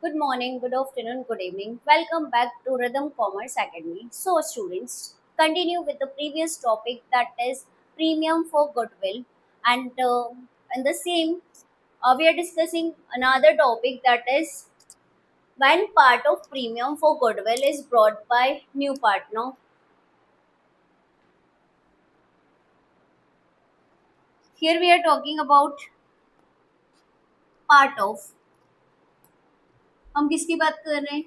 Good morning, good afternoon, good evening. Welcome back to Rhythm Commerce Academy. So, students, continue with the previous topic that is premium for goodwill, and the same we are discussing another topic that is when part of premium for goodwill is brought by new partner. Here we are talking about part of. हम किसकी बात कर रहे हैं?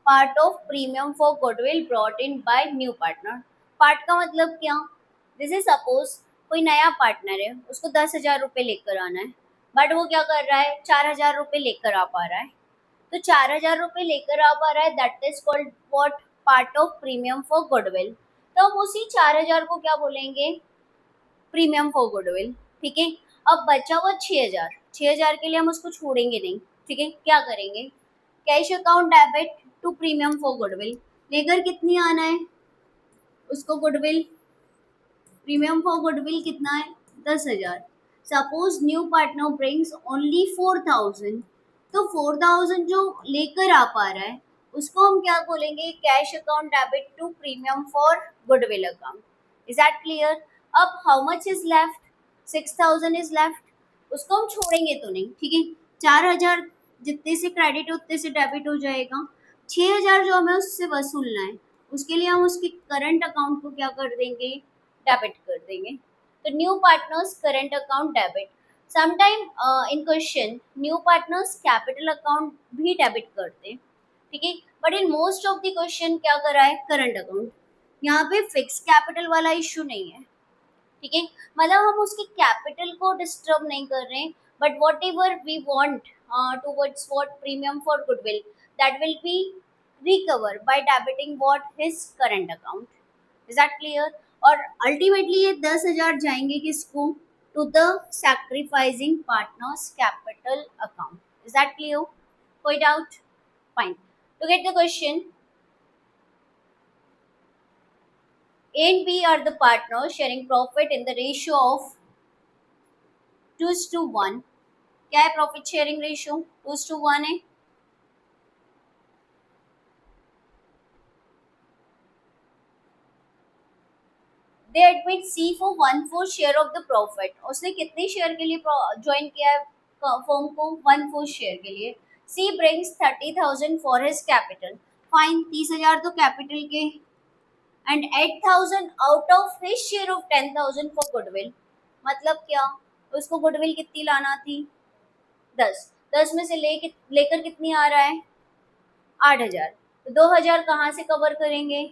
Part of premium for goodwill brought in bye new partner. Part का मतलब क्या? जैसे सपोज कोई नया पार्टनर है, उसको 10,000 रुपये लेकर आना है, बट वो क्या कर रहा है, 4,000 रुपये लेकर आ पा रहा है. तो 4,000 रुपये लेकर आ पा रहा है, that is called what? Part of premium for goodwill. तो हम उसी 4,000 को क्या बोलेंगे? Premium for goodwill. ठीक है. अब बचा हुआ 6,000. 6,000 के लिए हम उसको छोड़ेंगे नहीं. ठीक है. क्या करेंगे? Cash account debit to premium for goodwill. लेकर कितनी आना है उसको? गुडविल प्रीमियम फॉर गुडविल कितना है? 10,000. Suppose new partner brings only 4,000. तो 4,000 जो लेकर आ पा रहा है उसको हम क्या बोलेंगे? Cash account debit to premium for goodwill account. Is that clear? अब how much is left? 6,000 is left. उसको हम छोड़ेंगे तो नहीं. ठीक है. 4,000 जितने से क्रेडिट उतने से डेबिट हो जाएगा. 6,000 जो हमें उससे वसूलना है उसके लिए हम उसके करंट अकाउंट को क्या कर देंगे? डेबिट कर देंगे. तो new partners current account debit. Sometime इन question new partners capital account भी डेबिट करते हैं. ठीक है. But in most of the question क्या करा है? Current account. यहाँ पे फिक्स कैपिटल वाला इश्यू नहीं है. ठीक है. मतलब हम उसके कैपिटल को डिस्टर्ब नहीं कर रहे हैं, but whatever we want towards what premium for goodwill, that will be recover by debiting what his current account. Is that clear? और अल्टीमेटली ये 10,000 जाएंगे किसको? To the sacrificing partners capital account. Is that clear? कोई doubt? Fine. To get the question, A and B are the partners sharing profit in the ratio of 2:1. क्या है profit sharing ratio? 2:1 है. They admit C for 1/4 share of the profit. उसने कितने share के लिए join किया है firm को? 1/4 शेयर के लिए. She brings 30,000 for his capital. Fine. 30,000 तो कैपिटल के, and 8,000 out of his share of 10,000 for goodwill. मतलब क्या? उसको गुडविल कितनी लाना थी? 10. 10 में से लेकर कितनी आ रहा है? 8,000. तो 2,000 कहाँ से कवर करेंगे?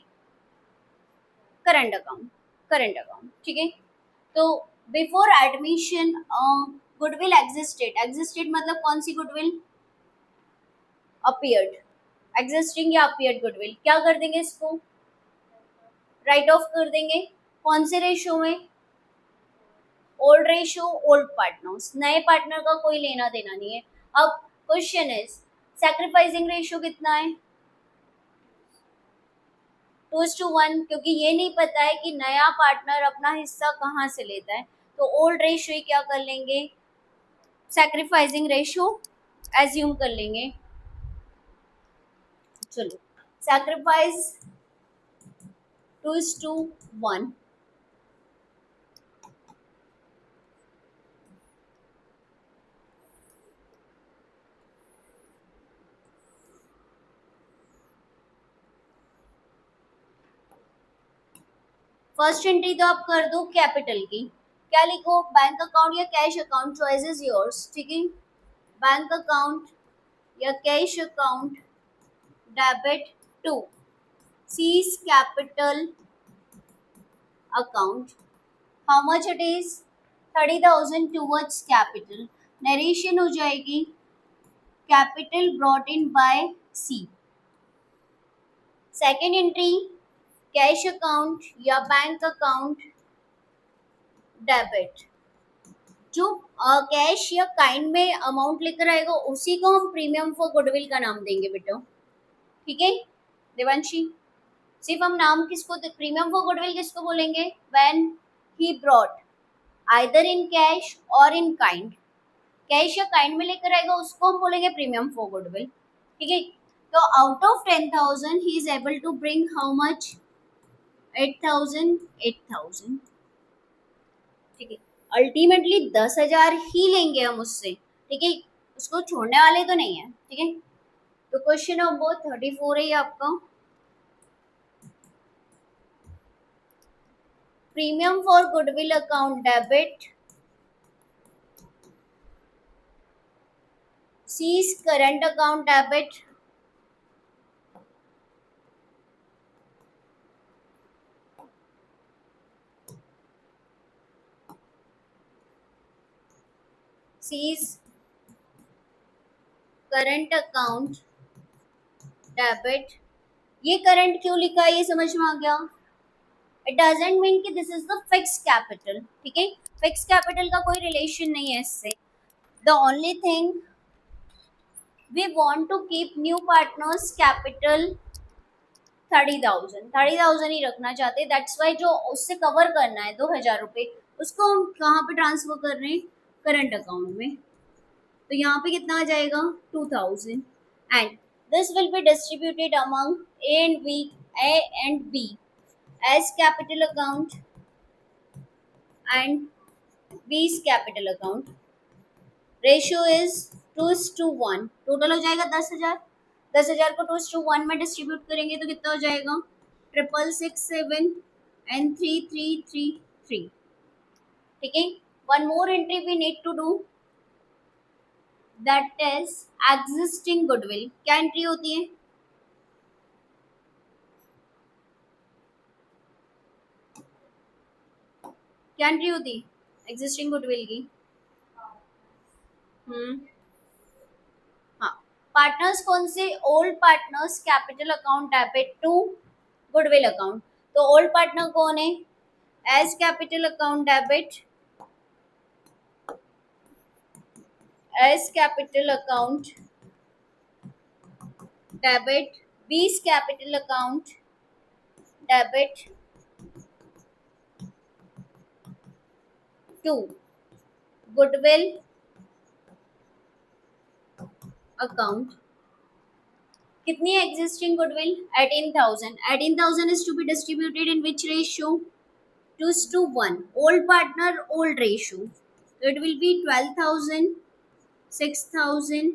Current account. Current account. ठीक है. तो before admission goodwill existed. Existed मतलब कौन सी गुडविल? अपीयर्ड. एग्जिस्टिंग या अपीयर्ड गुडविल. क्या कर देंगे इसको? राइट ऑफ कर देंगे. कौन से रेशियो में? Old ratio, old partners. नए पार्टनर का कोई लेना देना नहीं है. अब क्वेश्चन इज सैक्रिफाइसिंग रेशियो कितना है? 2:1. क्योंकि ये नहीं पता है कि नया पार्टनर अपना हिस्सा कहाँ से लेता है, तो ओल्ड रेशियो क्या कर लेंगे? सैक्रिफाइसिंग रेशियो एज्यूम कर लेंगे. चलो, सैक्रिफाइस 2:1. फर्स्ट एंट्री तो आप कर दो कैपिटल की. क्या लिखो? बैंक अकाउंट या cash account, choice is yours. ठीक है. बैंक अकाउंट या cash account debit to C's capital account. How much it is? 30,000 towards capital. Narration हो जाएगी capital brought in by C. Second entry cash account या bank account debit. जो cash या kind में amount लेकर आएगा उसी को हम प्रीमियम फॉर गुडविल का नाम देंगे बेटा. ठीक है देवांशी? सिर्फ हम नाम किसको? प्रीमियम फॉर गुडविल किसको बोलेंगे? When he brought either in cash और इन काइंड. कैश या काइंड में लेकर आएगा उसको हम बोलेंगे प्रीमियम फॉर गुडविल. ठीक है, तो out of 10,000 he is able to bring how much, 8,000, 8,000। ठीक है, अल्टीमेटली 10,000 ही लेंगे हम उससे। ठीक है, उसको छोड़ने वाले तो नहीं है। ठीक है, तो क्वेश्चन नंबर 34 है ये आपका। Premium for goodwill account debit C's current account debit C's current account debit. ये करंट क्यों लिखा है ये समझ में आ गया। इट डजेंट मीन कि this is the fix capital. ठीक है, फिक्स कैपिटल का कोई रिलेशन नहीं है इससे। The only thing we want to keep new partners capital 30,000 ही रखना चाहते हैं। दैट्स वाई जो उससे कवर करना है 2,000 रुपये, उसको हम कहाँ पे ट्रांसफर कर रहे हैं, करंट अकाउंट में। तो यहाँ पे कितना आ जाएगा, 2,000। And this will be distributed among A and B A's capital account and B's capital account. Ratio is 2:1। Total हो जाएगा 10,000। 10,000 को 2:1 में डिस्ट्रीब्यूट करेंगे तो कितना हो जाएगा, 667 एंड 3333। ठीक है, one more entry we need to do, that is existing goodwill. क्या एंट्री होती है, क्या एंट्री होती है एग्जिस्टिंग गुडविल की। हाँ, पार्टनर्स कौन से, old partners capital account debit to goodwill account. तो ओल्ड पार्टनर कौन है, A's capital account debit A's capital account debit B's capital account debit to goodwill account. कितनी है existing goodwill, 18,000। 18,000 is to be distributed in which ratio, 2:1। old partner old ratio, so it will be 12,000, 6,000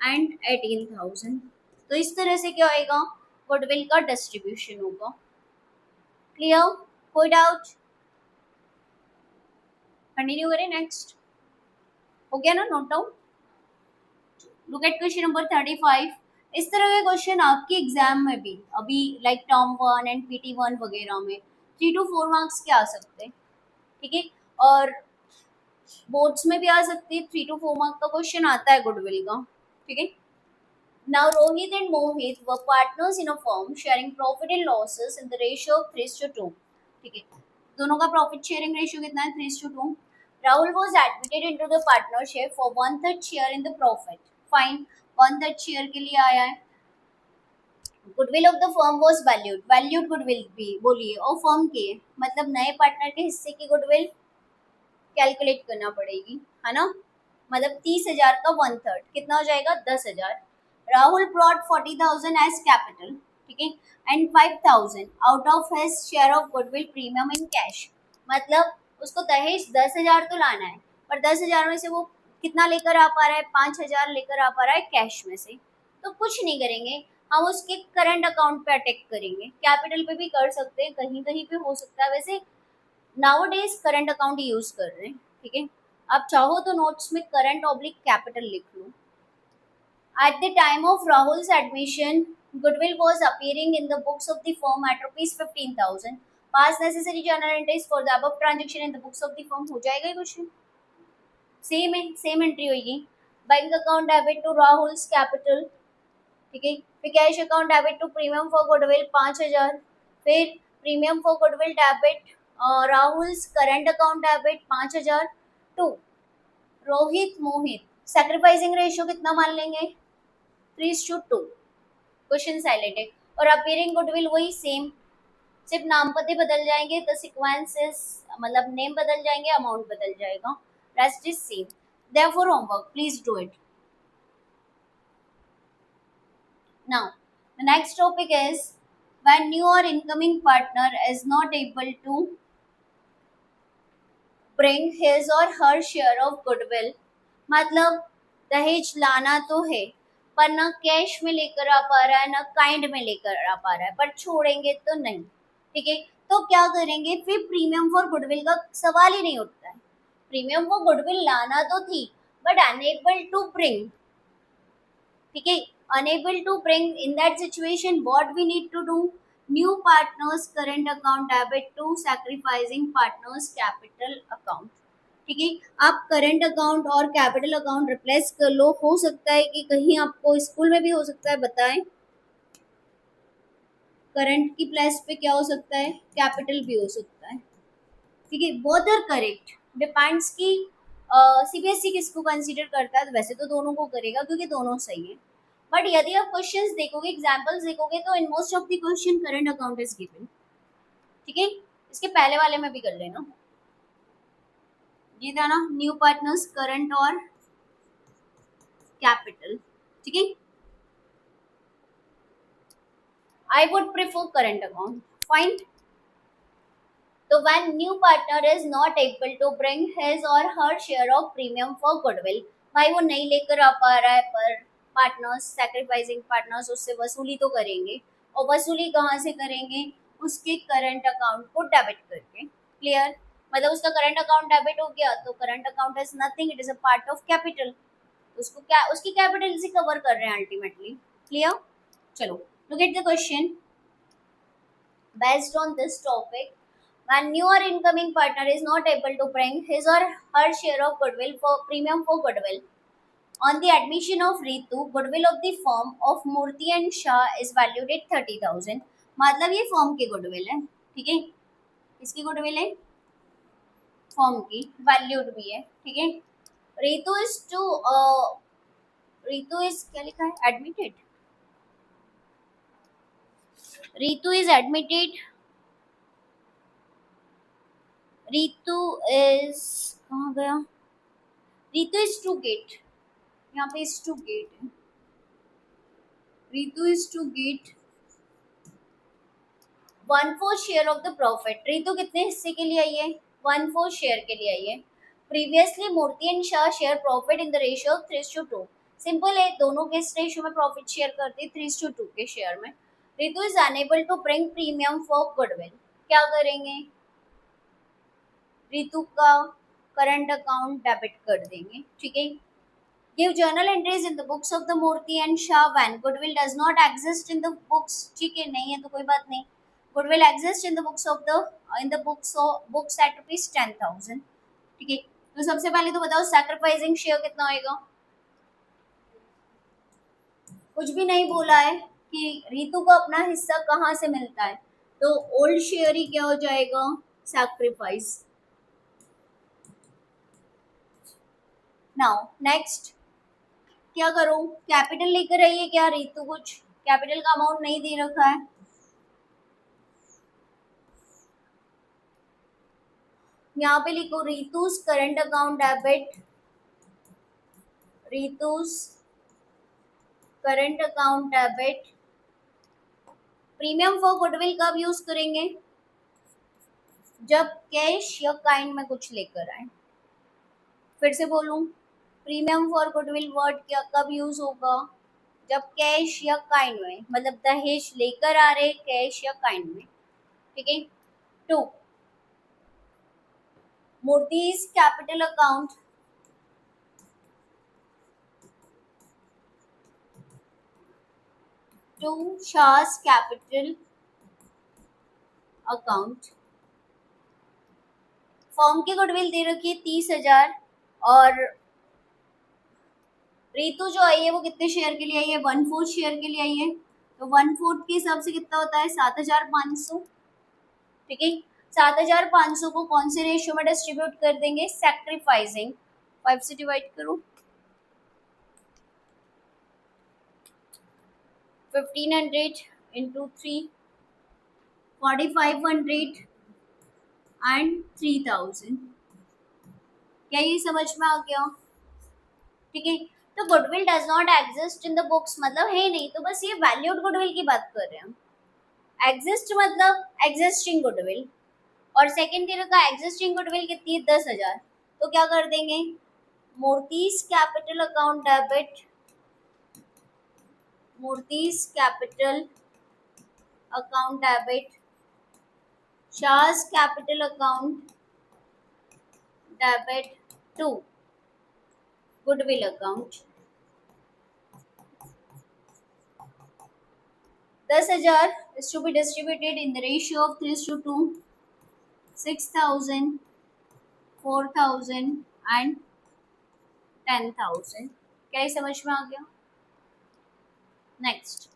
and 18,000। तो इस तरह से क्या होएगा, goodwill का distribution होगा। क्लियर, कोई डाउट, कंटिन्यू करें, नेक्स्ट हो गया ना note down. Look at question number 35। इस तरह के क्वेश्चन आपके एग्जाम में भी अभी लाइक टर्म 1 एंड PT1 वगैरह में 3 to 4 मार्क्स के आ सकते हैं। ठीक है, और बोर्ड्स में भी आ सकती है, 3 to 4 मार्क का क्वेश्चन आता है गुडविल का। ठीक है, now Rohit and Mohit were partners in a firm sharing profit and losses in the ratio of 3:2। ठीक है, दोनों का प्रॉफिट शेयरिंग रेशियो कितना है, 3:2। Rahul was admitted into the partnership for 1/3 share in the profit। Fine, 1/3 share के लिए आया है। Goodwill of the firm was valued, valued goodwill भी बोलिए और फर्म के, मतलब नए पार्टनर के हिस्से की गुडविल कैलकुलेट करना पड़ेगी, है ना। मतलब 30,000 का 1/3 कितना हो जाएगा, 10,000। Rahul brought 40,000 as capital. ठीक है, and 5,000 out of his share of goodwill premium in cash. मतलब उसको दहेज 10,000 तो लाना है, पर 10,000 में से वो कितना लेकर आ पा रहा है, 5,000 लेकर आ पा रहा है कैश में से। तो कुछ नहीं करेंगे, हम उसके करंट अकाउंट पे अटैक करेंगे। कैपिटल पे भी कर सकते हैं, कहीं कहीं पे हो सकता है, वैसे नाउअडेज करंट अकाउंट यूज कर रहे हैं। ठीक है, आप चाहो तो नोट्स में करंट ऑब्लिक कैपिटल लिख लो। At the time of Rahul's admission goodwill was appearing in the books of the firm at rupees 15,000। Pass necessary journal entries for the above transaction in the books of the firm। हो जाएगा ये question, same है, same entry होगी। Bank account debit to Rahul's capital. ठीक है, फिर cash account debit to premium for goodwill 5,000। फिर premium for goodwill debit Rahul's current account debit 5,000 to Rohit Mohit. Sacrificing ratio कितना मान लेंगे, 3:2। क्वेश्चन साइलेंट है, और अपीयरिंग गुडविल वही सेम, सिर्फ नाम पते बदल जाएंगे, द सीक्वेंसेस मतलब नेम बदल जाएंगे, अमाउंट बदल जाएगा, rest is same. Therefore homework please do it. Now the next topic is when new or incoming partner is not able to bring his or her share of goodwill. मतलब दहेज लाना तो है पर ना कैश में लेकर आ पा रहा है ना काइंड में लेकर आ पा रहा है, पर छोड़ेंगे तो नहीं। ठीक है, तो क्या करेंगे फिर? प्रीमियम फॉर गुडविल का सवाल ही नहीं उठता है। प्रीमियम फॉर गुडविल लाना तो थी बट अनेबल टू ब्रिंग। ठीक है, unable to bring, in that situation what we need to do? New partners current account debit to sacrificing partners capital account। ठीक है, आप करंट अकाउंट और कैपिटल अकाउंट रिप्लेस कर लो। हो सकता है कि कहीं आपको स्कूल में भी हो सकता है, बताएं। करंट की प्लेस पे क्या हो सकता है? कैपिटल भी हो सकता है। ठीक है, बोथ आर करेक्ट, डिपेंड्स कि सीबीएसई किसको कंसीडर करता है। तो वैसे तो दोनों को करेगा क्योंकि दोनों सही है, बट यदि आप क्वेश्चंस देखोगे, एग्जांपल्स देखोगे, तो in most of the question current account is given. ठीक है, इसके पहले वाले में भी कर लेना, ये था ना, न्यू पार्टनर्स करंट और कैपिटल। ठीक है, I would prefer current account, fine. तो when new partner is not able to bring his or her share of premium for goodwill, भाई वो नहीं लेकर आ पा रहा है पर पार्टनर्स, सैक्रिफाइसिंग पार्टनर्स उससे वसूली तो करेंगे, और वसूली कहाँ से करेंगे? उसके करंट अकाउंट को डेबिट करके। क्लियर? मतलब उसका करंट अकाउंट डेबिट हो गया तो current account is nothing, it is a part of capital. उसको क्या, उसकी कैपिटल से कवर कर रहे हैं अल्टीमेटली। क्लियर? चलो look at the question based on this topic। when new or incoming partner is not able to bring his or her share of goodwill for premium for goodwill on the admission of Ritu, goodwill of the firm of Murthy and Shah is valued at 30,000। मतलब ये form की goodwill है। ठीक है, किसकी goodwill है? Form की, valued भी है। ठीक है, Ritu is to Ritu is क्या लिखा है? Admitted. Ritu is admitted, Ritu is, कहाँ गया? रितु इज टू गेट, यहाँ पे इज टू गेट है। Ritu is to get 1/4 share of the profit. Ritu कितने हिस्से के लिए आई है? 1/4 शेयर के लिए आई है। Previously Murthy and Shah share profit in the ratio of 3:2। Simple है, दोनों किस रेशियो में प्रॉफिट शेयर करते हैं? 3:2 के शेयर में। Ritu is unable to bring premium for goodwill, क्या करेंगे? रितु का करंट अकाउंट डेबिट कर देंगे। ठीक है, give journal entries in the books of the Murthy and Shah when goodwill does not exist in the books। ठीक है, नहीं है तो कोई बात नहीं। goodwill exists in the books of the books at rupees 10,000। ठीक है, तो सबसे पहले तो बताओ सैक्रिफाइसिंग शेयर कितना होएगा? कुछ भी नहीं बोला है कि रितु को अपना हिस्सा कहाँ से मिलता है, तो ओल्ड शेयर ही क्या हो जाएगा? सैक्रिफाइस। नाउ नेक्स्ट क्या करूं? कैपिटल लेकर आइए क्या? रितु कुछ कैपिटल का अमाउंट नहीं दे रखा है, यहाँ पे लिखो Ritu's current account debit, Ritu's current account debit. Premium for goodwill कब यूज करेंगे? जब कैश या काइंड में कुछ लेकर आए। फिर से बोलूं, प्रीमियम फॉर गुडविल वर्ड क्या कब यूज होगा? जब कैश या काइंड में, मतलब दहेज लेकर आ रहे कैश या काइंड में। ठीक है, 2 Murthy's capital account to Shah's capital account. Firm की गुडविल दे रखी है 30,000 और रितु जो आई है वो कितने शेयर के लिए आई है? 1/4 शेयर के लिए आई है, तो 1/4 के हिसाब से कितना होता है? 7,500। ठीक है, 7,500 को कौन से रेशियो में डिस्ट्रीब्यूट कर देंगे? सैक्रिफाइसिंग। 5 से डिवाइड करो, 1500 इंटू 3, 4,500 एंड 3,000। क्या ये समझ में आ गया? ठीक है, तो goodwill does not exist in the books मतलब है नहीं, तो बस ये वैल्यूड गुडविल की बात कर रहे हैं हम। एग्जिस्ट मतलब एग्जिस्टिंग गुडविल, और सेकंड के का एग्जिस्टिंग गुडविल कितनी है 10,000, तो क्या कर देंगे Murthy's capital account debit, Murthy's capital account debit, Shah's capital account debit to goodwill account. 10,000 is to be distributed in the ratio of 3:2, 6,000, 4,000 and 10,000। क्या ये समझ में आ गया? Next,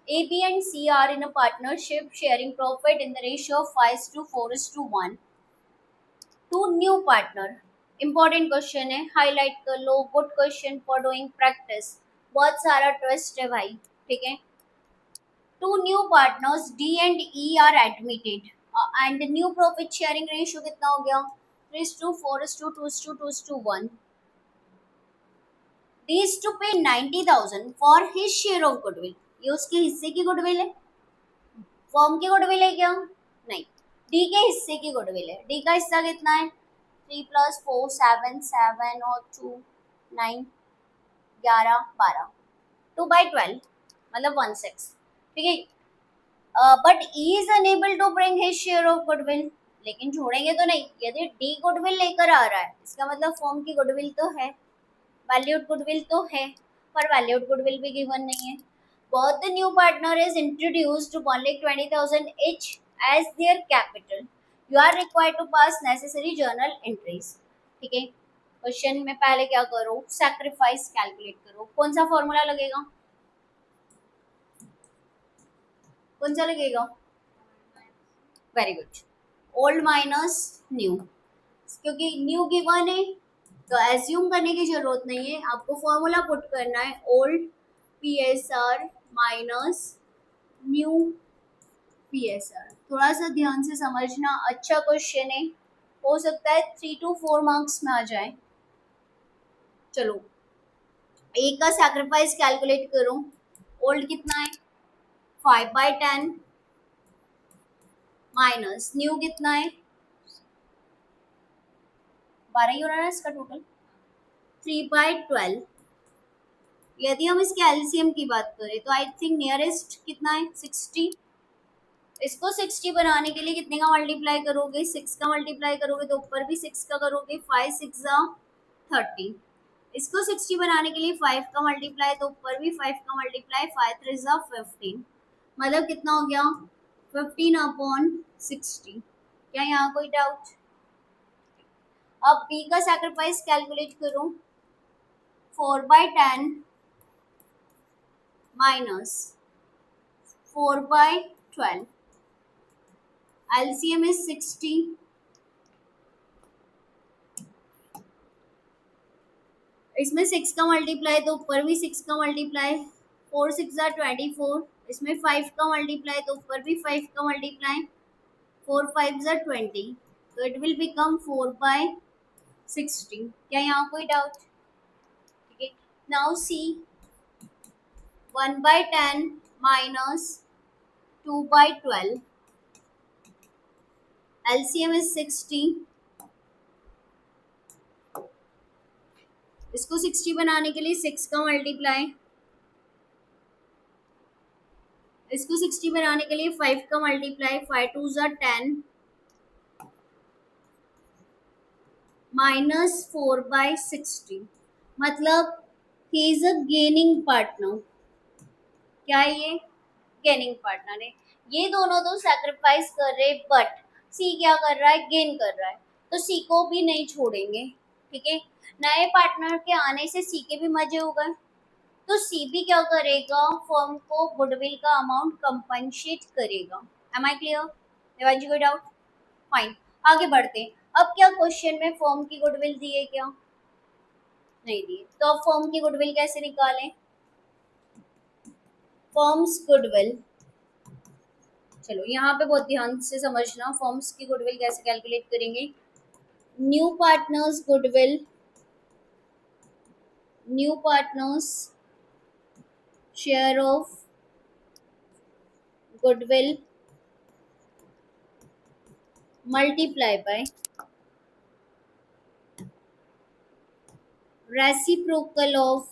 A, B and C are in a partnership sharing profit in the ratio of 5:4:1। To new partner, important question है, highlight कर लो, good question for doing practice, बहुत सारा ट्विस्ट है भाई, ठीक है। Two new partners D and E are admitted and new profit sharing ratio कितना हो गया 3:4:2:2:1। D is to pay 90,000 for his share of goodwill, ये उसके हिस्से की गुडविल है, फर्म की गुडविल है क्या? नहीं, डी के हिस्से की गुडविल है। डी का हिस्सा कितना है 3 + 4 7 7 और 2 9 11 12, 2/12 मतलब 1/6, ठीक है। But he is unable to bring his share of goodwill, लेकिन छोड़ेंगे तो नहीं, यदि डी गुडविल लेकर आ रहा है इसका मतलब फर्म की गुडविल तो है, वैल्यूड गुडविल तो है, पर वैल्यूड गुडविल भी गिवन नहीं है। Both the new partner is introduced to 1,20,000 each as their capital. You are required to pass necessary journal entries। ठीक है, क्वेश्चन में पहले क्या करो, सैक्रिफाइस कैलकुलेट करो। कौन सा फॉर्मूला लगेगा, कौन सा लगेगा? Very good, old minus new, क्योंकि न्यू गिवन है तो एज्यूम करने की जरूरत नहीं है, आपको फॉर्मूला पुट करना है old PSR minus new PSR। थोड़ा सा ध्यान से समझना, अच्छा क्वेश्चन है, हो सकता है 3 to 4 मार्क्स में आ जाए। चलो, एक का सैक्रिफाइस कैलकुलेट करो, ओल्ड कितना है 5/10 माइनस न्यू कितना है 12 ही हो रहा है इसका टोटल 3/12। यदि हम इसके एलसीएम की बात करें तो आई थिंक नियरेस्ट कितना है 60। इसको 60 बनाने के लिए कितने का मल्टीप्लाई करोगे 6 का मल्टीप्लाई करोगे तो ऊपर भी 6 का करोगे, 5 6 30। इसको 60 बनाने के लिए 5 का मल्टीप्लाई तो ऊपर भी 5 का मल्टीप्लाई, 5 3 15, मतलब कितना हो गया 15/60। क्या यहाँ कोई डाउट? अब बी का सैक्रिफाइस कैलकुलेट करो, 4/10 माइनस 4/12, LCM is 60। इसमें 6 का मल्टीप्लाई तो ऊपर भी 6 का मल्टीप्लाई, 4 6 24। इसमें 5 का मल्टीप्लाई तो ऊपर भी 5 का मल्टीप्लाई, 4 5 20, तो इट विल बिकम 4/60। क्या यहाँ कोई डाउट? ठीक है, now see 1/10 minus 2/12, LCM is 60। इसको 60 बनाने के लिए 6 का मल्टीप्लाई, इसको 60 बनाने के लिए 5 का मल्टीप्लाई, 5 2 10 माइनस 4/60, मतलब he is a gaining partner. क्या है ये? गेनिंग पार्टनर है। ये दोनों तो सैक्रिफाइस कर रहे, बट सी क्या कर रहा है, गेन कर रहा है, तो सी को भी नहीं छोड़ेंगे। ठीक है, नए पार्टनर के आने से सी के भी मजे हो गए, तो सी भी क्या करेगा, फर्म को गुडविल का अमाउंट कंपनसेट करेगा। Am I clear? देवांशी कोई डाउट? फाइन, आगे बढ़ते हैं। अब क्या क्वेश्चन में फर्म की गुडविल दी है क्या? नहीं दी, तो अब फर्म की गुडविल कैसे निकालें? फॉर्म्स गुडविल, चलो यहाँ पे बहुत ध्यान से समझना, फॉर्म्स की गुडविल कैसे कैलकुलेट करेंगे। New partners goodwill, new partners share of goodwill multiply by reciprocal of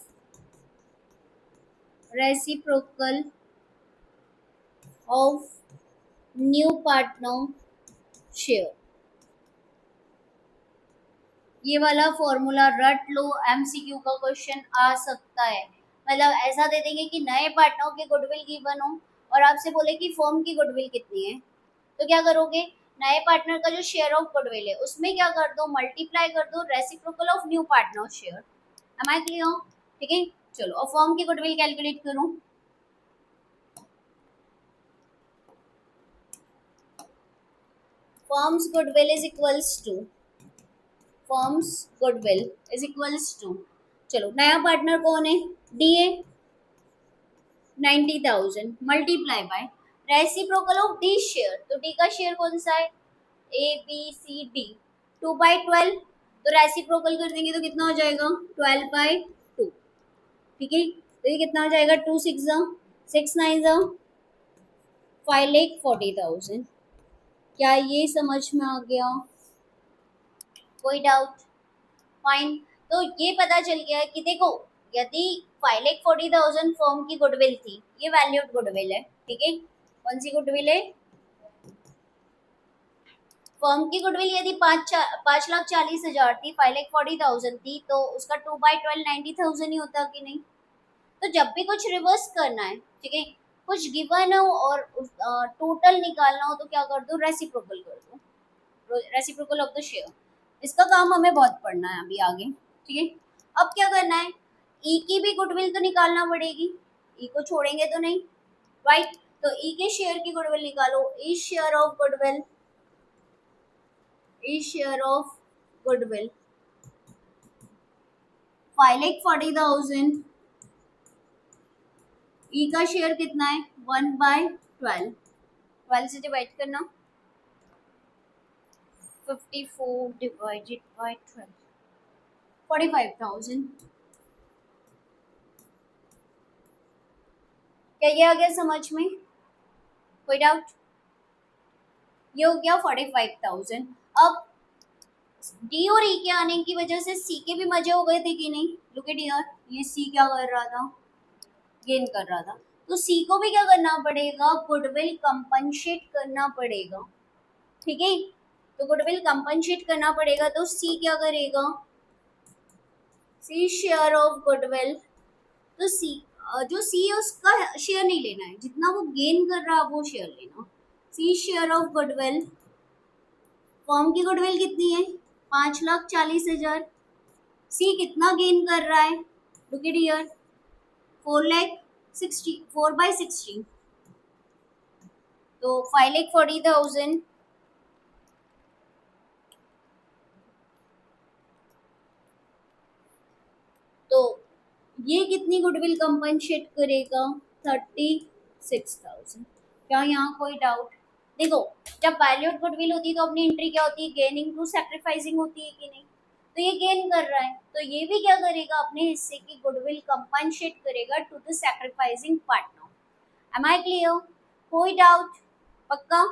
new partner share. ये वाला फॉर्मूला रट लो, एमसीक्यू का क्वेश्चन आ सकता है। मतलब ऐसा दे देंगे कि नए पार्टनर के गुडविल गिवन हो और आपसे बोले कि फर्म की गुडविल कितनी है, तो क्या करोगे, नए पार्टनर का जो शेयर ऑफ गुडविल है उसमें क्या कर दो, मल्टीप्लाई कर दो reciprocal of new partner share. Am I clear? ठीक है, चलो और फर्म की गुडविल कैलकुलेट करो। Firm's goodwill is equals to, firm's goodwill is equals to, चलो नया पार्टनर कौन है, डी है 90,000 multiply by reciprocal of D share, तो डी का शेयर कौन सा है, ए बी सी डी, 2/12, तो रेसिप्रोकल कर देंगे तो कितना हो जाएगा 12/2। ठीक है, तो ये कितना हो जाएगा, 2 6 6 9 5,40,000। क्या ये समझ में आ गया, कोई डाउट? फाइन, तो ये पता चल गया है कि देखो यदि 5,40,000 फर्म की गुडविल थी, ये वैल्यूड गुडविल है, ठीक है, कौन सी गुडविल है, फर्म की गुडविल यदि 5,40,000 थी, 5,40,000 थी, तो उसका 2/12 90,000 ही होता कि नहीं। तो जब भी कुछ रिवर्स करना है, ठीक है, कुछ गिवन हो और टोटल निकालना हो तो क्या कर दो, रेसिप्रोकल कर दो, रेसिप्रोकल ऑफ द शेयर। इसका काम हमें बहुत पढ़ना है अभी आगे, ठीक है। अब क्या करना है, ई की भी गुडविल तो निकालना पड़ेगी, ई को छोड़ेंगे तो नहीं, राइट, तो ई के शेयर की गुडविल निकालो, E share of goodwill, E share of goodwill 5,40,000, ई का शेयर कितना है 1/12, 12 से डिवाइड करना, 54 डिवाइडेड बाय 12, 45,000। क्या ये आ गया समझ में, कोई डाउट? ये हो गया 45,000। अब डी और ई के आने की वजह से सी के भी मजे हो गए थे कि नहीं, लुक एट हियर, ये सी क्या कर रहा था, गेन कर रहा था, तो सी को भी क्या करना पड़ेगा, गुडविल कंपनसेट करना पड़ेगा, ठीक है, तो गुडविल कंपनसेट करना पड़ेगा, तो सी क्या करेगा, सी शेयर ऑफ गुडविल, तो सी जो सी है उसका शेयर नहीं लेना है, जितना वो गेन कर रहा है वो शेयर लेना, C share of goodwill, firm की गुडविल कितनी है 5,40,000, सी कितना गेन कर रहा है, लुक एट हियर 4,60 4/16, तो 5,40,000 तो ये कितनी गुडविल कंपनसेट करेगा 36,000। क्या यहाँ कोई डाउट? देखो जब वैल्यूड गुडविल होती है तो अपनी एंट्री क्या होती है, गेनिंग टू सैक्रिफाइसिंग होती है कि नहीं, तो ये गेन कर रहा है, तो ये भी क्या करेगा, अपने हिस्से की गुडविल कंपनसेट करेगा to the sacrificing partner. Am I clear? कोई डाउट? पक्का?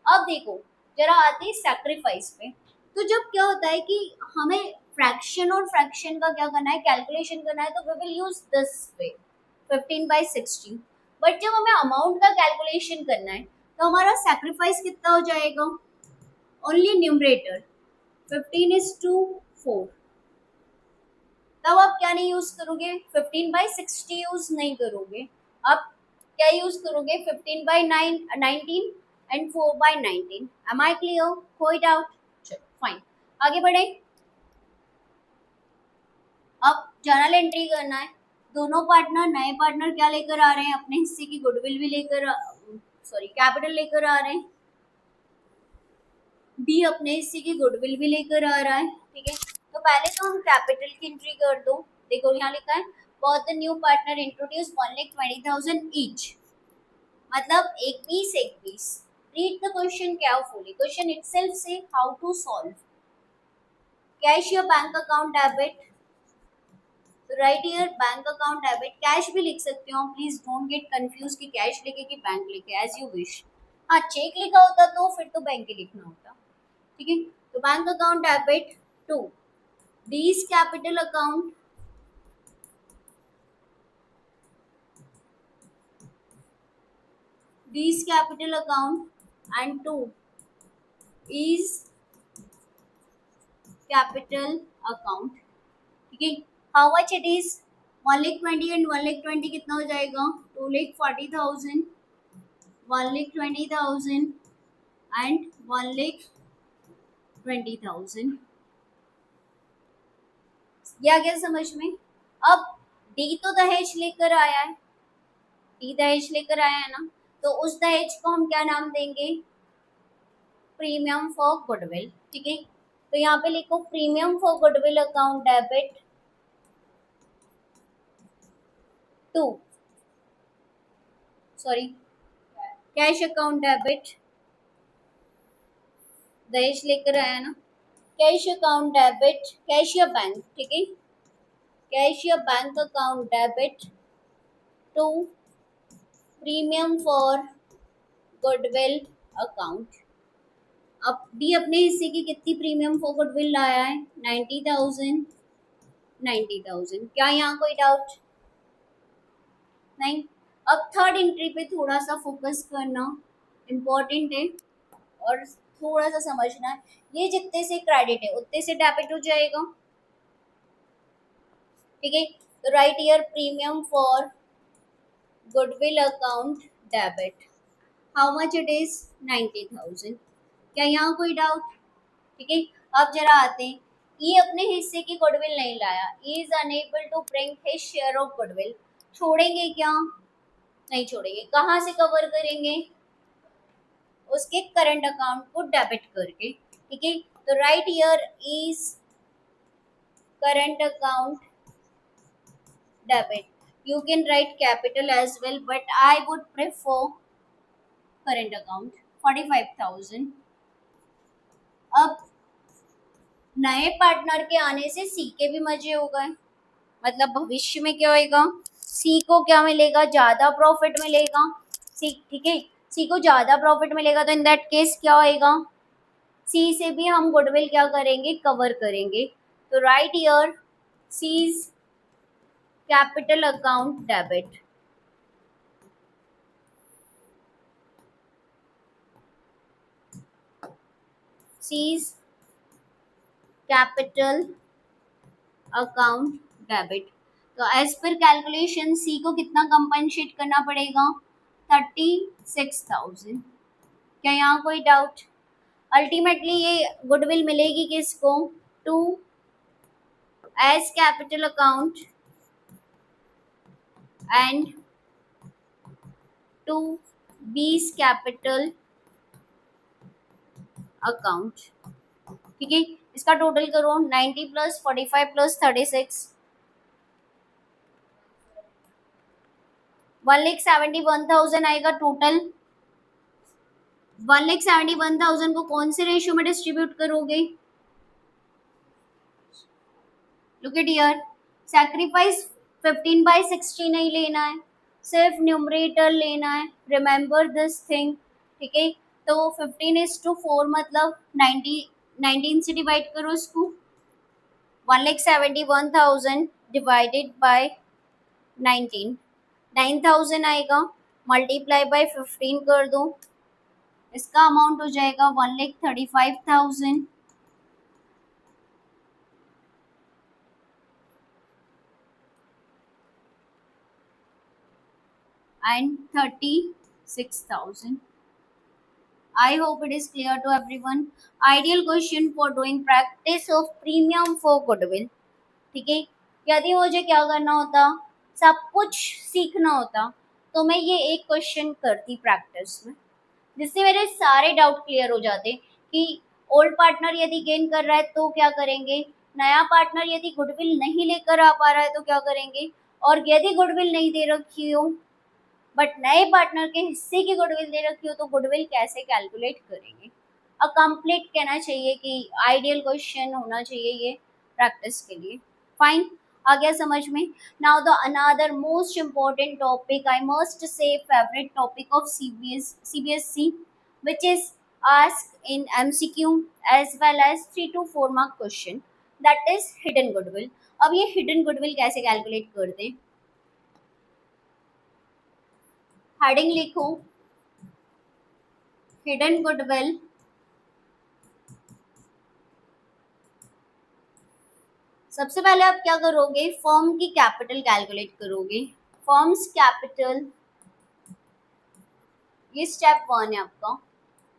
अब देखो जरा आते हैं सैक्रिफाइस पे, तो जब क्या होता है कि हमें फ्रैक्शन और फ्रैक्शन का क्या करना है, कैलकुलेशन करना है, तो we will use this way 15/16, but जब हमें अमाउंट का कैलकुलेशन करना है तो हमारा सैक्रिफाइस कितना हो जाएगा, ओनली न्यूमरेटर 15:4, तब आप क्या नहीं यूज करोगे, 15/60 यूज नहीं करोगे, आप क्या यूज करोगे 15/19 एंड 4/19। Am I clear? कोई डाउट? चलो फाइन, आगे बढ़े। अब जर्नल एंट्री करना है, दोनों पार्टनर, नए पार्टनर क्या लेकर आ रहे हैं, अपने हिस्से की गुडविल भी लेकर, सॉरी कैपिटल लेकर आ रहे हैं, डी अपने हिस्से की गुडविल भी लेकर आ रहा है, ठीक है, तो पहले तो हम कैपिटल की एंट्री कर दो। देखो यहाँ लिखा है both the new partner introduce 1,20,000 each, मतलब एक पीस। Read the question carefully, question itself से how to solve. Cash your bank account debit, right here bank account debit. Cash भी लिख सकते हो, प्लीज डोंट गेट कंफ्यूज कि कैश लिखे कि बैंक लिखे, एज यू विश। हाँ, चेक लिखा होता तो फिर तो बैंक ही लिखना होता, ठीक है। तो bank account debit to D's capital account, D's capital account and to E's capital account, ठीक है। How much it is 1,20,000 and 1,20,000 कितना हो जाएगा 2,40,000, 1,20,000 एंड 1,20,000। ये आ गया समझ में। अब डी तो दहेज लेकर आया है, डी दहेज लेकर आया है ना, तो उस दहेज को हम क्या नाम देंगे, प्रीमियम फॉर गुडविल, ठीक है। तो यहाँ पे लिखो premium for goodwill account debit to, sorry, cash account debit, दहेज लेकर आया ना, कैश अकाउंट डेबिट, कैश या बैंक, ठीक है, कैश या bank account debit to premium for goodwill account. अब डी अपने हिस्से की कितनी प्रीमियम फॉर गुडविल लाया है 90,000, 90,000। क्या यहाँ कोई डाउट नहीं। अब थर्ड एंट्री पे थोड़ा सा फोकस करना इम्पोर्टेंट है और थोड़ा सा समझना है। ये जितने से क्रेडिट है उतने से डेबिट हो जाएगा, ठीक है। तो right here premium for goodwill account debit, how much it is 90,000। क्या यहाँ कोई डाउट, ठीक है। अब जरा आते हैं, ये अपने हिस्से की गुडविल नहीं लाया, is unable to bring his share of goodwill. छोड़ेंगे क्या, नहीं छोड़ेंगे। कहाँ से कवर करेंगे, उसके करंट अकाउंट को डेबिट करके, ठीक है। तो right here is current account debit, you can write capital as well but I would prefer current account 45,000। अब नए पार्टनर के आने से सी के भी मजे हो गए, मतलब भविष्य में क्या होएगा, सी को क्या मिलेगा, ज्यादा प्रॉफिट मिलेगा, सी, ठीक है, सी को ज्यादा प्रॉफिट मिलेगा। तो इन दैट केस क्या होएगा, सी से भी हम गुडविल क्या करेंगे, कवर करेंगे। तो right here seize capital account debit, seize capital account debit. तो एज पर कैलकुलेशन सी को कितना कंपनसेट करना पड़ेगा 36,000। क्या यहाँ कोई डाउट। अल्टीमेटली ये गुडविल मिलेगी किसको, to A's capital account and to B's capital account, ठीक है। इसका टोटल करो 90 प्लस 45 प्लस 36, 1,71,000 आएगा टोटल। 1,71,000 को कौन से रेशियो में डिस्ट्रीब्यूट करोगे, लुक एट हियर, सैक्रिफाइस 15/60 नहीं लेना है, सिर्फ न्यूमरेटर लेना है, रिमेंबर दिस थिंग, ठीक है। तो 15:4 मतलब 19 से डिवाइड करो इसको, 1,71,000 डिवाइडेड बाय 19, 9,000 आएगा, मल्टीप्लाई बाय 15 कर दो, इसका अमाउंट हो जाएगा 1,35,000 and 36,000। I hope it is clear to everyone। Ideal question for doing practice of premium for goodwill, ठीक है। यदि मुझे क्या करना होता, सब कुछ सीखना होता, तो मैं ये एक क्वेश्चन करती प्रैक्टिस में, जिससे मेरे सारे डाउट क्लियर हो जाते कि ओल्ड पार्टनर यदि गेन कर रहा है तो क्या करेंगे, नया पार्टनर यदि गुडविल नहीं लेकर आ पा रहा है तो क्या करेंगे, और यदि गुडविल नहीं दे रखी हो बट नए पार्टनर के हिस्से की गुडविल दे रखी हो तो गुडविल कैसे कैलकुलेट करेंगे? अ कंप्लीट कहना चाहिए कि आइडियल क्वेश्चन होना चाहिए ये प्रैक्टिस के लिए। फाइन, आ गया समझ में? Now the another most important topic, I must say favourite topic of CBSC, which is asked in MCQ as well as 3 to 4 mark question, that is hidden goodwill। अब ये hidden goodwill कैसे calculate करते हैं? Heading लिखो, hidden goodwill. सबसे पहले आप क्या करोगे? फर्म की कैपिटल कैलकुलेट करोगे। फर्म्स कैपिटल, ये स्टेप 1 है आपका।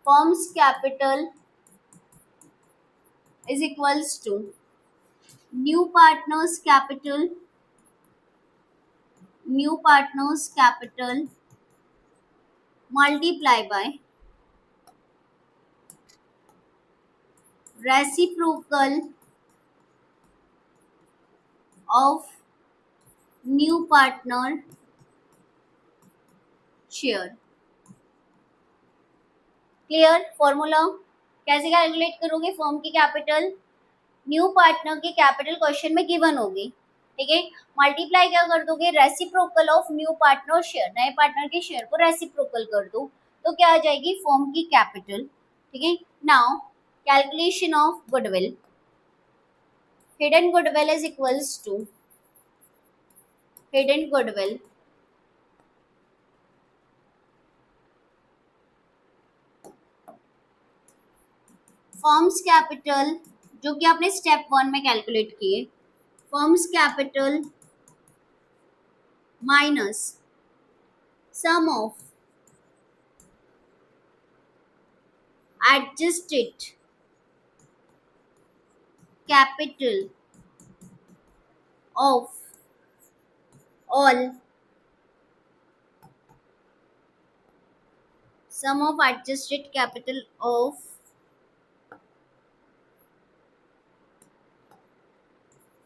Firm's capital is equals to new partners capital, new partners capital multiply by reciprocal of new partner share. Clear? Formula कैसे कैलकुलेट करोगे? फर्म की कैपिटल न्यू पार्टनर की capital question में given होगी, ठीक है। मल्टीप्लाई क्या कर दोगे? Reciprocal of new partner share, नए पार्टनर के शेयर को रेसिप्रोकल कर दो तो क्या आ जाएगी? फर्म की कैपिटल, ठीक है। Now calculation of goodwill, hidden goodwill is equals to hidden goodwill firm's capital, जो कि आपने स्टेप 1 में कैलकुलेट किए, firm's capital minus sum of adjusted capital of all, sum of adjusted capital of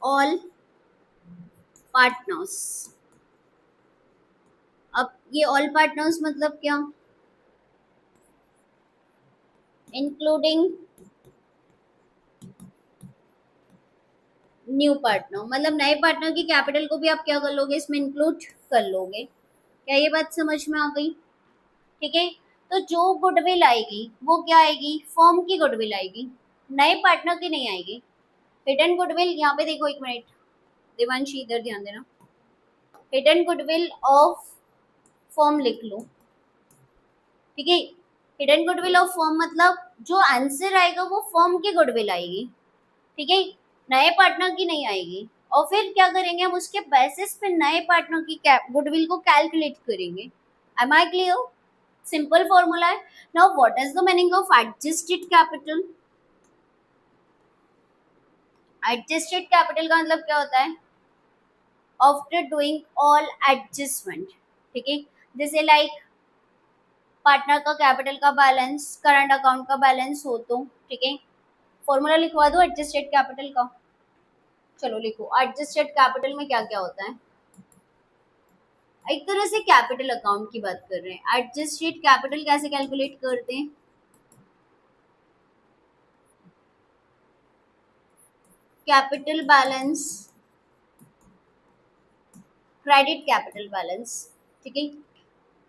all partners। अब ये all partners मतलब क्या? Including new partner, मतलब नए पार्टनर की कैपिटल को भी आप क्या कर लोगे? इसमें इंक्लूड कर लोगे। क्या ये बात समझ में आ गई? ठीक है। तो जो गुडविल आएगी वो क्या आएगी? फर्म की गुडविल आएगी, नए पार्टनर की नहीं आएगी। हिडन गुडविल, यहाँ पे देखो, एक मिनट देवांशी इधर ध्यान देना। हिडन गुडविल ऑफ फर्म लिख लो, ठीक है। हिडन गुडविल ऑफ फर्म मतलब जो आंसर आएगा वो फर्म की गुडविल आएगी, ठीक है, नए पार्टनर की नहीं आएगी। और फिर क्या करेंगे हम? उसके बेसिस पे नए पार्टनर की गुडविल को कैलकुलेट करेंगे। Am I clear? Simple formula है। Now what is the meaning of adjusted capital? Adjusted capital का मतलब क्या होता है? आफ्टर डूइंग ऑल एडजस्टमेंट, ठीक है। जैसे लाइक पार्टनर का कैपिटल का बैलेंस करंट अकाउंट का बैलेंस हो तो, ठीक है। फॉर्मूला लिखवा दो एडजस्टेड कैपिटल का। चलो लिखो, एडजस्टेड कैपिटल में क्या क्या होता है? एक तरह से कैपिटल अकाउंट की बात कर रहे हैं। एडजस्टेड कैपिटल कैसे कैलकुलेट करते हैं? Capital balance, credit capital balance, ठीक है।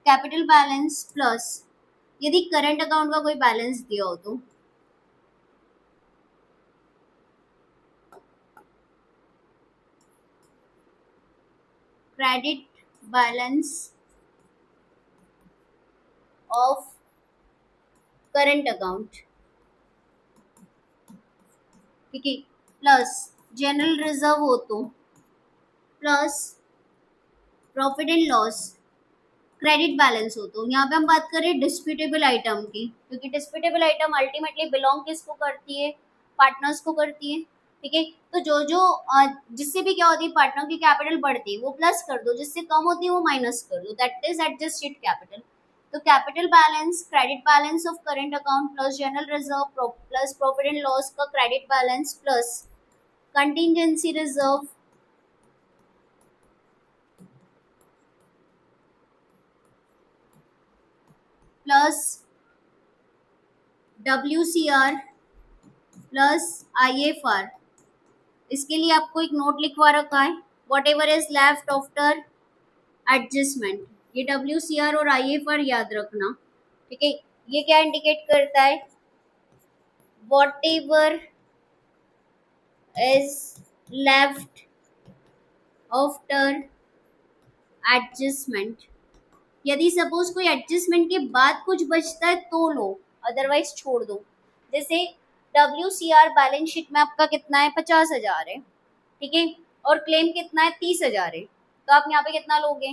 कैपिटल बैलेंस प्लस यदि करंट अकाउंट का कोई बैलेंस दिया हो तो credit balance of current account, ठीक है, प्लस जनरल रिजर्व हो तो plus profit and loss credit balance हो तो। यहाँ पे हम बात करें डिस्प्यूटेबल आइटम की, क्योंकि डिस्प्यूटेबल आइटम अल्टीमेटली बिलोंग किसको करती है? पार्टनर्स को करती है, ठीक है। तो जो जो जिससे भी क्या होती है, पार्टनर की कैपिटल बढ़ती है वो प्लस कर दो, जिससे कम होती है वो माइनस कर दो, दैट इज एडजस्टेड कैपिटल। तो capital balance, credit balance of current account plus general reserve plus profit and loss का credit balance plus contingency reserve plus WCR plus IFR। इसके लिए आपको एक नोट लिखवा रखा है, whatever is left after adjustment. ये WCR और IFR याद रखना, ठीक है। ये क्या इंडिकेट करता है, whatever is left after adjustment. यदि सपोज कोई एडजस्टमेंट के बाद कुछ बचता है तो लो, अदरवाइज छोड़ दो। जैसे WCR बैलेंस शीट में आपका कितना है, 50,000 है, ठीक है, और क्लेम कितना है, 30,000 है, तो आप यहाँ पे कितना लोगे,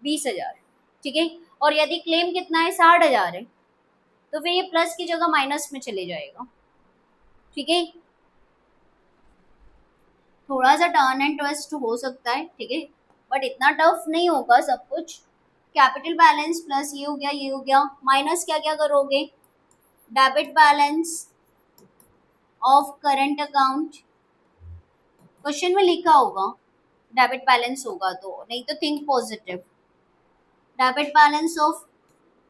20,000, ठीक है। और यदि क्लेम कितना है, 60,000 है, तो फिर ये प्लस की जगह माइनस में चले जाएगा, ठीक है। थोड़ा सा टर्न एंड ट्विस्ट हो सकता है, ठीक है, बट इतना टफ नहीं होगा सब कुछ। कैपिटल बैलेंस प्लस ये हो गया, ये हो गया, माइनस क्या क्या करोगे, debit balance of current account. Question में लिखा होगा डेबिट बैलेंस होगा तो, नहीं तो think positive. Debit balance of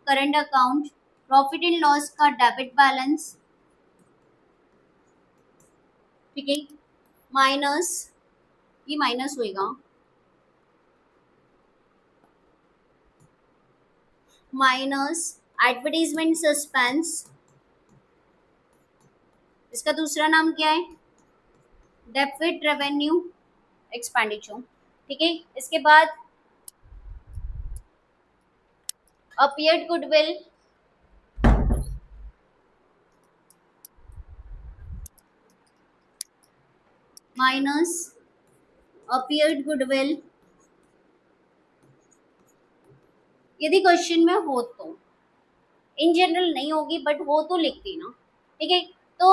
current account, profit and loss का डेबिट बैलेंस, ठीक है, माइनस, ये माइनस होएगा, माइनस एडवर्टीजमेंट सस्पेंस, इसका दूसरा नाम क्या है, डेबिट रेवेन्यू एक्सपेंडिचर, ठीक है। इसके बाद appeared goodwill, minus appeared goodwill. यदि क्वेश्चन में हो तो, इन जनरल नहीं होगी बट हो तो लिख देना, ठीक है। तो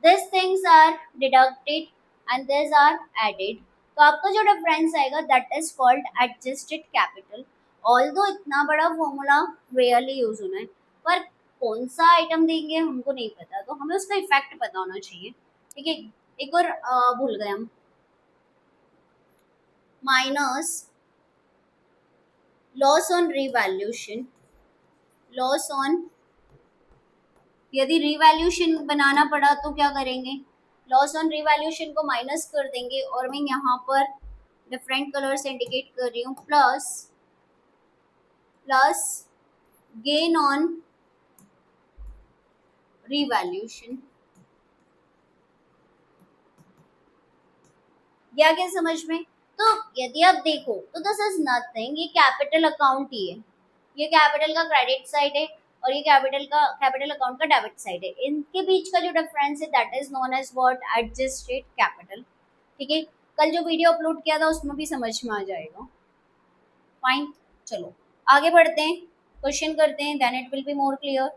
this things are deducted and this are added, तो आपका जो डिफरेंस आएगा that is called adjusted capital. Although इतना बड़ा फॉर्मूला रेयरली यूज होना है, पर कौन सा आइटम देंगे हमको नहीं पता, तो हमें उसका इफेक्ट पता होना चाहिए, ठीक है। एक और भूल गए हम, minus loss on revaluation, loss on, यदि रिवैल्यूएशन बनाना पड़ा तो क्या करेंगे, लॉस ऑन रिवैल्यूएशन को माइनस कर देंगे, और मैं यहाँ पर डिफरेंट कलर से इंडिकेट कर रही हूँ, plus plus gain on revaluation. गया क्या समझ में। तो यदि आप देखो तो दिस इज नथिंग, ये कैपिटल अकाउंट ही है, ये कैपिटल का क्रेडिट साइड है और ये कैपिटल अकाउंट का डेबिट साइड है। इनके बीच का जो डिफरेंस है that is known as what, adjusted capital, ठीक है। कल जो वीडियो अपलोड किया था उसमें भी समझ में आ जाएगा, फाइन। चलो आगे बढ़ते हैं, क्वेश्चन करते हैं, then it will be more clear.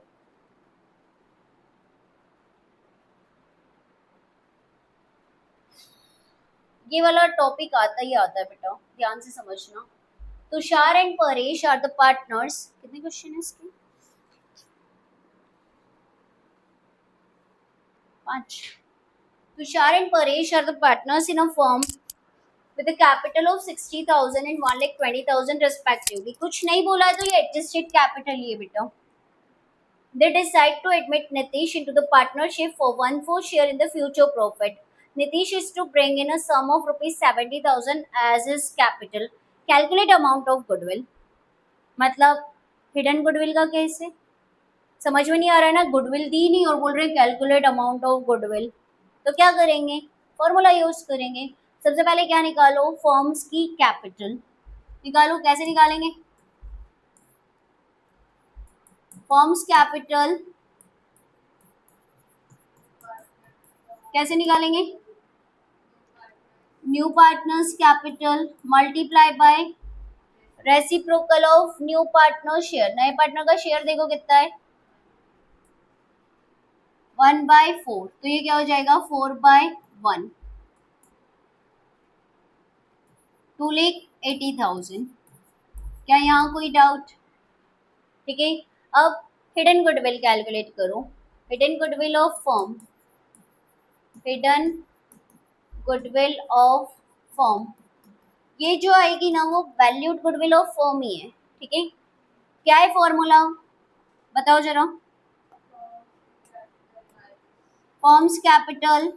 ये वाला टॉपिक आता ही आता है बेटा, ध्यान से समझना। Tushar and Paresh are the partners, कितने क्वेश्चन है इसके, 5। Tushar and Paresh are the partners in a firm with a capital of 60,000 and 1,20,000 respectively. कुछ नहीं बोला है तो ये adjusted capital ही है बेटा। They decide to admit Nitish into the partnership for 1/4 share in the future profit. Nitish is to bring in a sum of rupees 70,000 as his capital. Calculate amount of goodwill. मतलब hidden goodwill का case है, समझ में नहीं आ रहा है ना, goodwill दी नहीं और बोल रहे हैं कैलकुलेट अमाउंट ऑफ गुडविल, तो क्या करेंगे, फॉर्मूला यूज करेंगे। सबसे पहले क्या निकालो, फर्म्स की कैपिटल निकालो। कैसे निकालेंगे, फर्म्स कैपिटल कैसे निकालेंगे, new partners capital multiply by reciprocal of new partner share. नए पार्टनर का शेयर देखो कितना है, 1/4, तो ये क्या हो जाएगा, 4/1, 2,80,000। क्या यहाँ कोई डाउट, ठीक है। अब हिडन गुडविल कैलकुलेट करो, hidden goodwill of firm, hidden goodwill of firm, ये जो आएगी ना वो वैल्यूड गुडविल ऑफ फर्म ही है, ठीक है। क्या है फॉर्मूला, बताओ जरा। Forms capital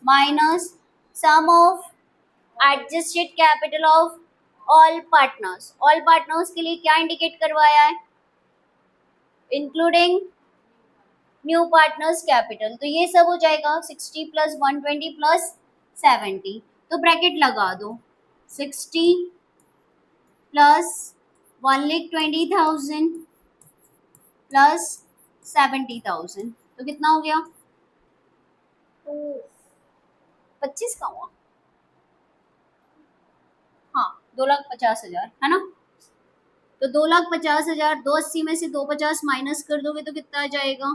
minus sum of adjusted capital of all partners. All partners के लिए क्या इंडिकेट करवाया है, इंक्लूडिंग न्यू पार्टनर्स कैपिटल। तो ये सब हो जाएगा 60 प्लस 120 प्लस 70, तो ब्रैकेट लगा दो 60 प्लस 1,20,000 प्लस 70,000, तो कितना हो गया, तो 25 का हुआ, हाँ 2,50,000 है ना। तो 2,50,000, 280 में से 250 माइनस कर दोगे तो कितना आ जाएगा,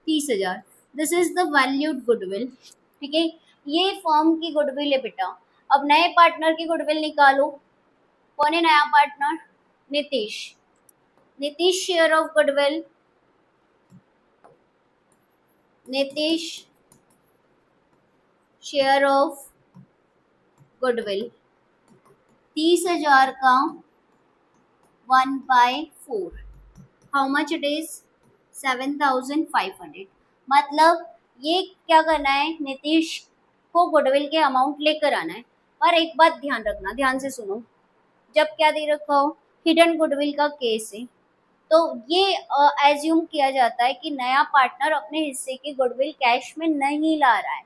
30,000। This is the valued goodwill. ठीक है, ये फर्म की गुडविल है बेटा। अब नए पार्टनर की गुडविल निकालो। कौन है नया partner, Nitish. Nitish share of goodwill, Nitish share of goodwill 30,000 का 1/4, हाउ मच इट इज 7,500। मतलब ये क्या करना है, नीतीश को गुडविल के अमाउंट लेकर आना है। पर एक बात ध्यान रखना, ध्यान से सुनो, जब क्या दे रखा हो, हिडन गुडविल का केस है, तो ये एज्यूम किया जाता है कि नया पार्टनर अपने हिस्से की गुडविल कैश में नहीं ला रहा है।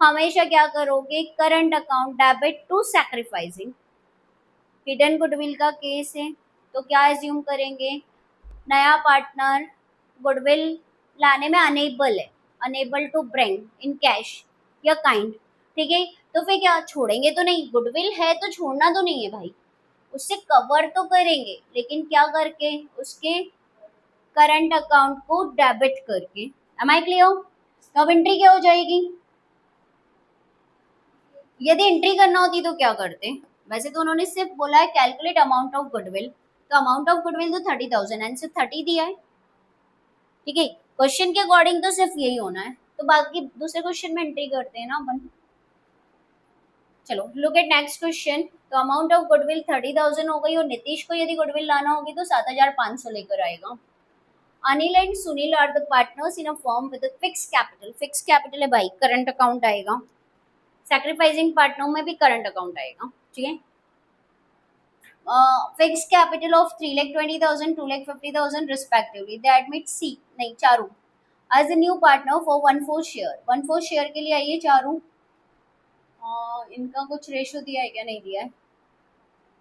हमेशा क्या करोगे, current account debit to sacrificing. Hidden goodwill का केस है तो क्या एज्यूम करेंगे, नया पार्टनर गुडविल लाने में अनेबल है, enable to bring in cash या काइंड। ठीक है, तो फिर क्या छोड़ेंगे तो नहीं, गुडविल है तो छोड़ना तो नहीं है भाई, उससे कवर तो करेंगे, लेकिन क्या करके, उसके करंट अकाउंट को डेबिट करके। Am I clear. कब एंट्री क्या हो जाएगी, यदि एंट्री करना होती तो क्या करते, वैसे तो उन्होंने सिर्फ बोला है कैलकुलेट अमाउंट ऑफ गुडविल, तो अमाउंट ऑफ गुडविल तो 30,000 एंड सिर्फ 30 दिया है। ठीक है, क्वेश्चन के अकॉर्डिंग तो सिर्फ यही होना है, तो बाकी दूसरे क्वेश्चन में एंट्री करते हैं ना अपन। चलो लुक एट नेक्स्ट क्वेश्चन। तो अमाउंट ऑफ गुडविल 30,000 हो गई, और नीतीश को यदि गुडविल लाना होगी तो 7,500 लेकर आएगा। Anil and Sunil are the partners in a firm with fix capital. Fix capital है भाई, करंट अकाउंट आएगा। सैक्रिफाइसिंग पार्टनर में भी करंट अकाउंट आएगा। ठीक है, fix capital of 3,20,000, 2,50,000 respectively. They admit C नहीं Charu as a new partner for 1/4 share. 1/4 share के लिए आइए चारू। इनका कुछ रेशो दिया है क्या, नहीं दिया है।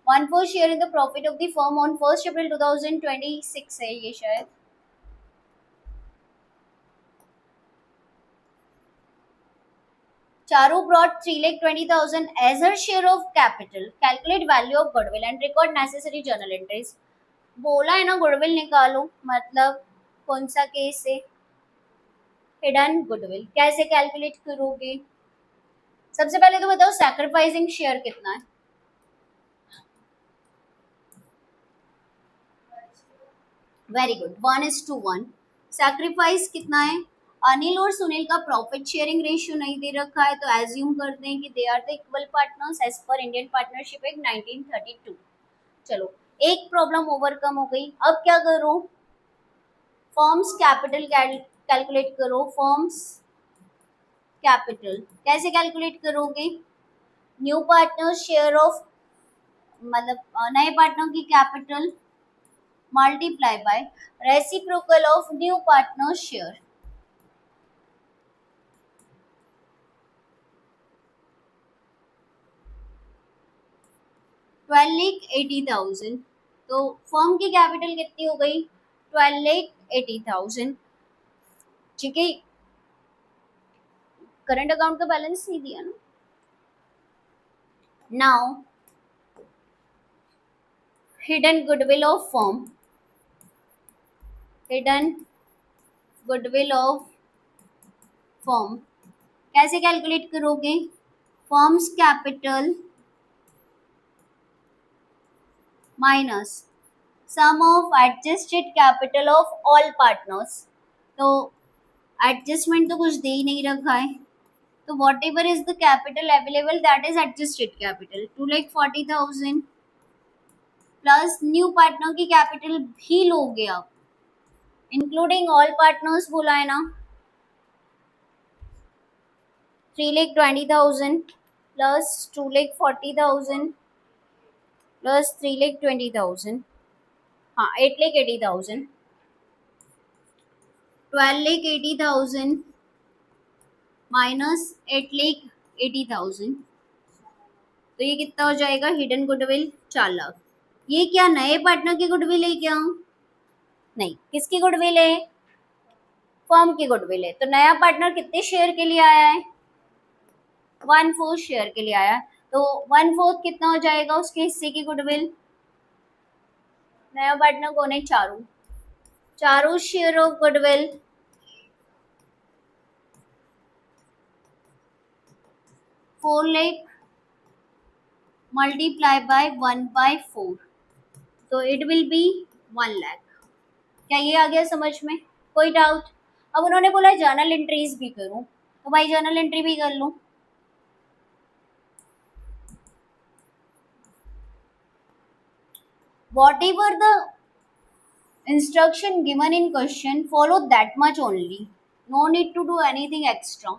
1/4 share in the profit of the firm on 1 अप्रैल 2026 है ये शायद। Charu brought 3,20,000 as her share of capital. Calculate value of goodwill and record necessary journal entries. बोला है ना गुडविल निकालो, मतलब कौन सा केस है, हिडन गुडविल। कैसे कैलकुलेट करोगे, सबसे पहले तो बताओ सैक्रिफाइसिंग शेयर कितना है। Very good, 1:1। सैक्रिफाइस कितना है, अनिल और सुनील का प्रॉफिट शेयरिंग रेशियो नहीं दे रखा है, तो एज्यूम करते हैं कि they are the equal partners as पर इंडियन पार्टनरशिप एक्ट 1932। चलो एक प्रॉब्लम ओवरकम हो गई। अब क्या करो, फर्म्स कैपिटल कैलकुलेट करो। फर्म्स कैपिटल कैसे कैलकुलेट करोगे, न्यू पार्टनर शेयर ऑफ, मतलब नए पार्टनर की capital multiply by reciprocal of new partner share. $12,80,000। तो फर्म की कैपिटल कितनी हो गई, 12,80,000। ठीक है, करंट अकाउंट का बैलेंस नहीं दिया ना। Now hidden goodwill of firm, hidden goodwill of firm कैसे कैलकुलेट करोगे, firm's capital minus sum of adjusted capital of all partners. तो एडजस्टमेंट तो कुछ दे ही नहीं रखा है, तो what ever is the capital available that is adjusted capital. 2,40,000 plus new partner की कैपिटल भी लोगे आप, इंक्लूडिंग ऑल पार्टनर्स बोला है ना, 3,20,000 प्लस 2,40,000 प्लस 3,20,000, हाँ 8,80,000, 12,80,000 माइनस 8,80,000, तो ये कितना हो जाएगा हिडन गुडविल 4 लाख। ये क्या नए पार्टनर की गुडविल है क्या? नहीं, किसकी गुडविल है? फर्म की गुडविल है। तो नया पार्टनर कितने शेयर के लिए आया है? 1/4 शेयर के लिए आया है। तो 1/4 कितना हो जाएगा उसके हिस्से की गुडविल? नया पार्टनर कौन है? Charu. Charu share of goodwill 4 lakh multiply by 1/4, तो इट विल बी 1 लाख। क्या ये आ गया समझ में? कोई डाउट? अब उन्होंने बोला जर्नल एंट्रीज भी करूं, तो भाई जर्नल एंट्री भी कर लूं। Whatever the instruction given in question, follow that much only. No need to do anything extra,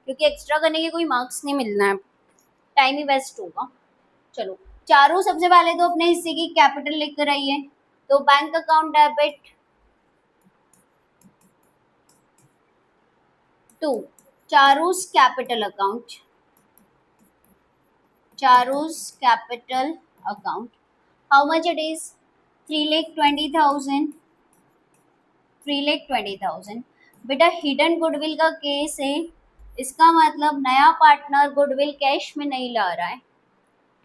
क्योंकि एक्स्ट्रा करने के कोई मार्क्स नहीं मिलना है, टाइम ही वेस्ट होगा। चलो, चारों सबसे पहले तो अपने हिस्से की कैपिटल लेकर आइए। तो bank account debit to Charu's capital account, Charu's capital account, how much it is? 3,20,000, 3,20,000। बेटा हिडन गुडविल का केस है, इसका मतलब नया पार्टनर गुडविल कैश में नहीं ला रहा है,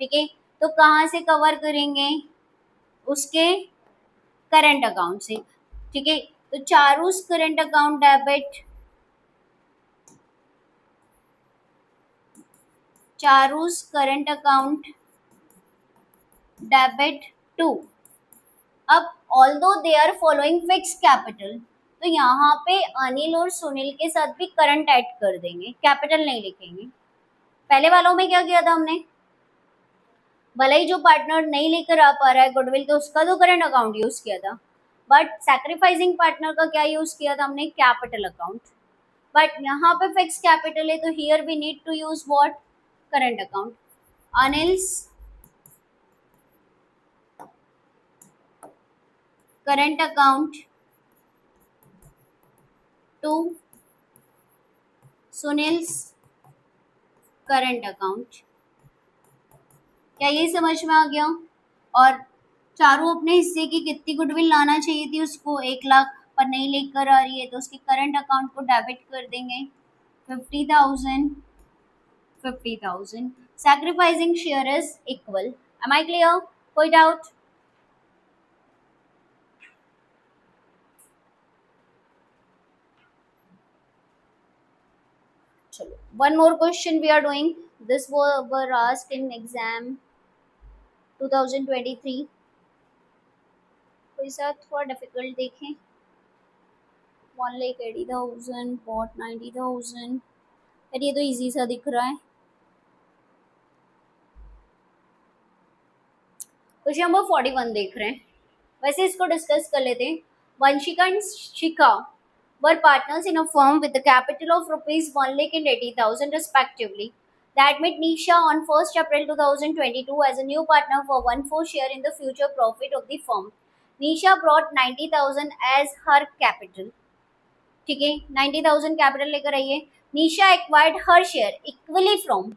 ठीक है। तो कहाँ से कवर करेंगे? उसके करंट अकाउंट से, ठीक है। तो Charu's current account debit, Charu's current account debit to. अब although they are following fix capital, तो यहाँ पे अनिल और सुनील के साथ भी करंट ऐड कर देंगे, कैपिटल नहीं लिखेंगे। पहले वालों में क्या किया था हमने? भले ही जो पार्टनर नहीं लेकर आ पा रहा है गुडविल, तो उसका तो करंट अकाउंट यूज किया था, बट सैक्रिफाइसिंग पार्टनर का क्या यूज किया था हमने? Capital account. बट यहाँ पे फिक्स कैपिटल है, तो here we need to use what? Current account. Anil's current account to Sunil's current account. क्या ये समझ में आ गया? और चारों अपने हिस्से की कितनी गुडविल लाना चाहिए थी उसको? 1 लाख, पर नहीं लेकर आ रही है, तो उसके करंट अकाउंट को डेबिट कर देंगे 50,000, 50,000। Sacrificing share is equal. Am I clear? कोई डाउट? चलो, one more question we are doing. This were asked in exam 2023. कोई सा थोड़ा डिफिकल्ट देखें। 1,80,000 बॉट 90,000। यार ये तो इजी सा दिख रहा है। क्वेश्चन नंबर 41 देख रहे हैं, वैसे इसको डिस्कस कर लेते हैं। Vanshika and Shikha were partners in a firm with a capital of rupees 1,80,000 respectively. That met Nisha on 1st April 2022 as a new partner for 1/4 share in the future profit of the firm. Nisha brought 90,000 as her capital. ठीक है, 90,000 capital लेकर आइए। Nisha acquired her share equally from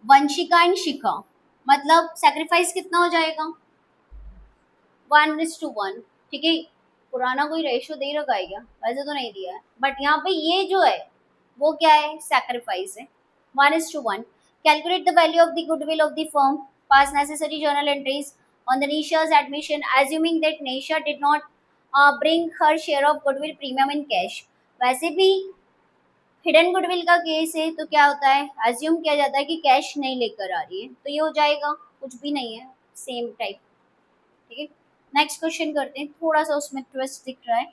Vanshika and Shikha, मतलब sacrifice कितना हो जाएगा? 1:1, ठीक है। पुराना कोई रेशियो दे रखा है क्या? वैसे तो नहीं दिया है, बट यहाँ पे ये जो है वो क्या है? सैक्रिफाइस है। 1:1। Calculate the value of the goodwill of the firm, pass necessary journal entries on the Nisha's admission assuming that Nisha did not bring her share of goodwill premium in cash। वैसे भी hidden goodwill का case है, तो क्या होता है? Assume किया जाता है कि कैश नहीं लेकर आ रही है, तो ये हो जाएगा कुछ भी नहीं है, सेम टाइप, ठीक है। नेक्स्ट क्वेश्चन करते हैं, थोड़ा सा उसमें ट्विस्ट दिख रहा है।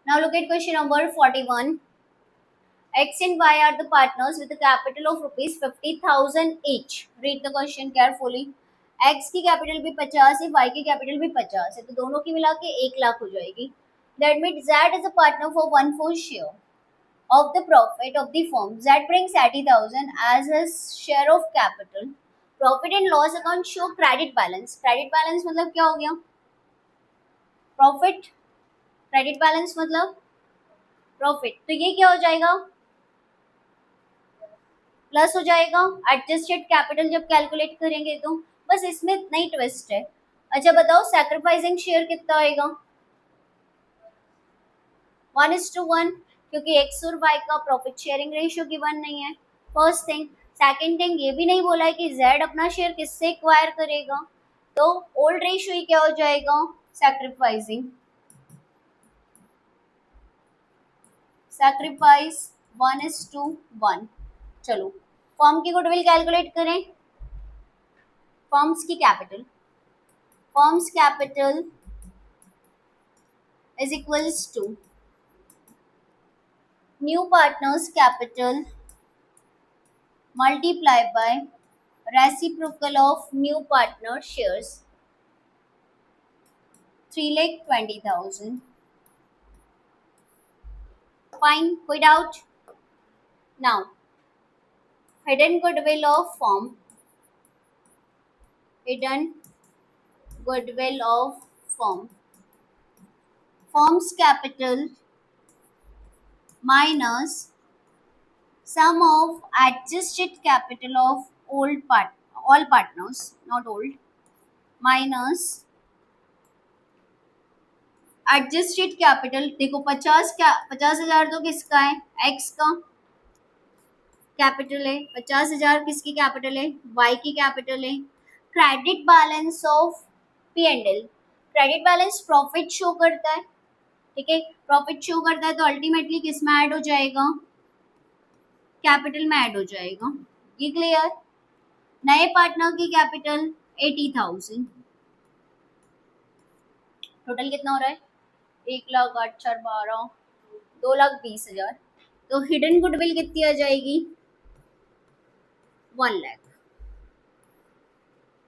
Now look at question number 41। X and Y are the partners with a capital of rupees 50,000 each. Read the question carefully. X की कैपिटल भी 50 है, Y की कैपिटल भी 50 है, तो दोनों की मिला के 1 लाख हो जाएगी. That means Z is a partner for 1/4 share of the profit of the firm. Z brings 80,000 as his share of capital. Profit and loss account show credit balance. Credit balance मतलब क्या हो गया? Profit. Credit balance मतलब profit. तो ये क्या हो जाएगा? प्लस हो जाएगा. एडजस्टेड कैपिटल जब कैलकुलेट करेंगे तो बस इसमें इतना ही ट्विस्ट है. अच्छा बताओ सैक्रिफाइसिंग शेयर कितना आएगा? 1:1, क्योंकि एक्स और वाई का प्रॉफिट शेयरिंग रेशियो गिवन नहीं है. First thing. सेकंड थिंग, ये भी नहीं बोला है कि जेड अपना शेयर किससे एक्वायर करेगा, तो ओल्ड रेशियो ही क्या हो जाएगा? सैक्रिफाइसिंग. सैक्रिफाइस 1:1. चलो फर्म की गुडविल कैलकुलेट करें. फर्म्स की capital. Firm's capital is equals to new partners capital multiplied by reciprocal of new partner shares 3,20,000. Fine, कोई doubt? Now hidden goodwill of firm. Hidden goodwill of firm. Firm's capital minus sum of adjusted capital of all partners, not old, minus adjusted capital. देखो 50,000 तो किसका है? X का capital है. 50,000 किसकी capital है? Y की कैपिटल है. Credit balance of P and L. Credit balance profit show करता है. ठीक है, प्रॉफिट शो करता है तो अल्टीमेटली किस में ऐड हो जाएगा? कैपिटल में ऐड हो जाएगा. ये क्लियर? नए पार्टनर की कैपिटल 80,000. टोटल कितना हो रहा है? 1,08,12, 2,20,000. तो हिडन गुडविल कितनी आ जाएगी? 1 लाख.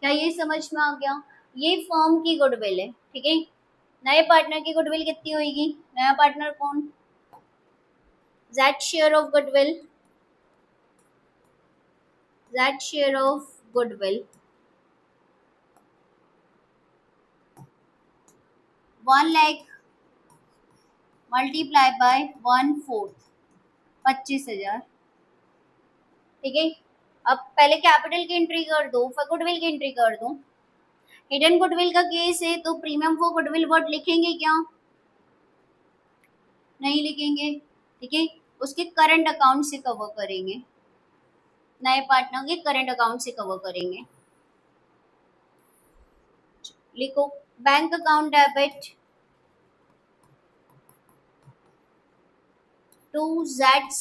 क्या ये समझ में आ गया? ये फर्म की गुडविल है. ठीक है, नए पार्टनर की गुडविल कितनी होगी? नया पार्टनर कौन? Z share of goodwill. Z share of goodwill 1 lakh multiply by 1/4, 25,000. ठीक है, अब पहले कैपिटल की एंट्री कर दो, फिर गुडविल की एंट्री कर दो. हिडन गुडविल का केस है तो प्रीमियम फॉर गुडविल वर्ड लिखेंगे क्या? नहीं लिखेंगे. ठीक है, उसके करंट अकाउंट से कवर करेंगे. नए पार्टनर के करंट अकाउंट से कवर करेंगे. लिखो bank account debit to Z's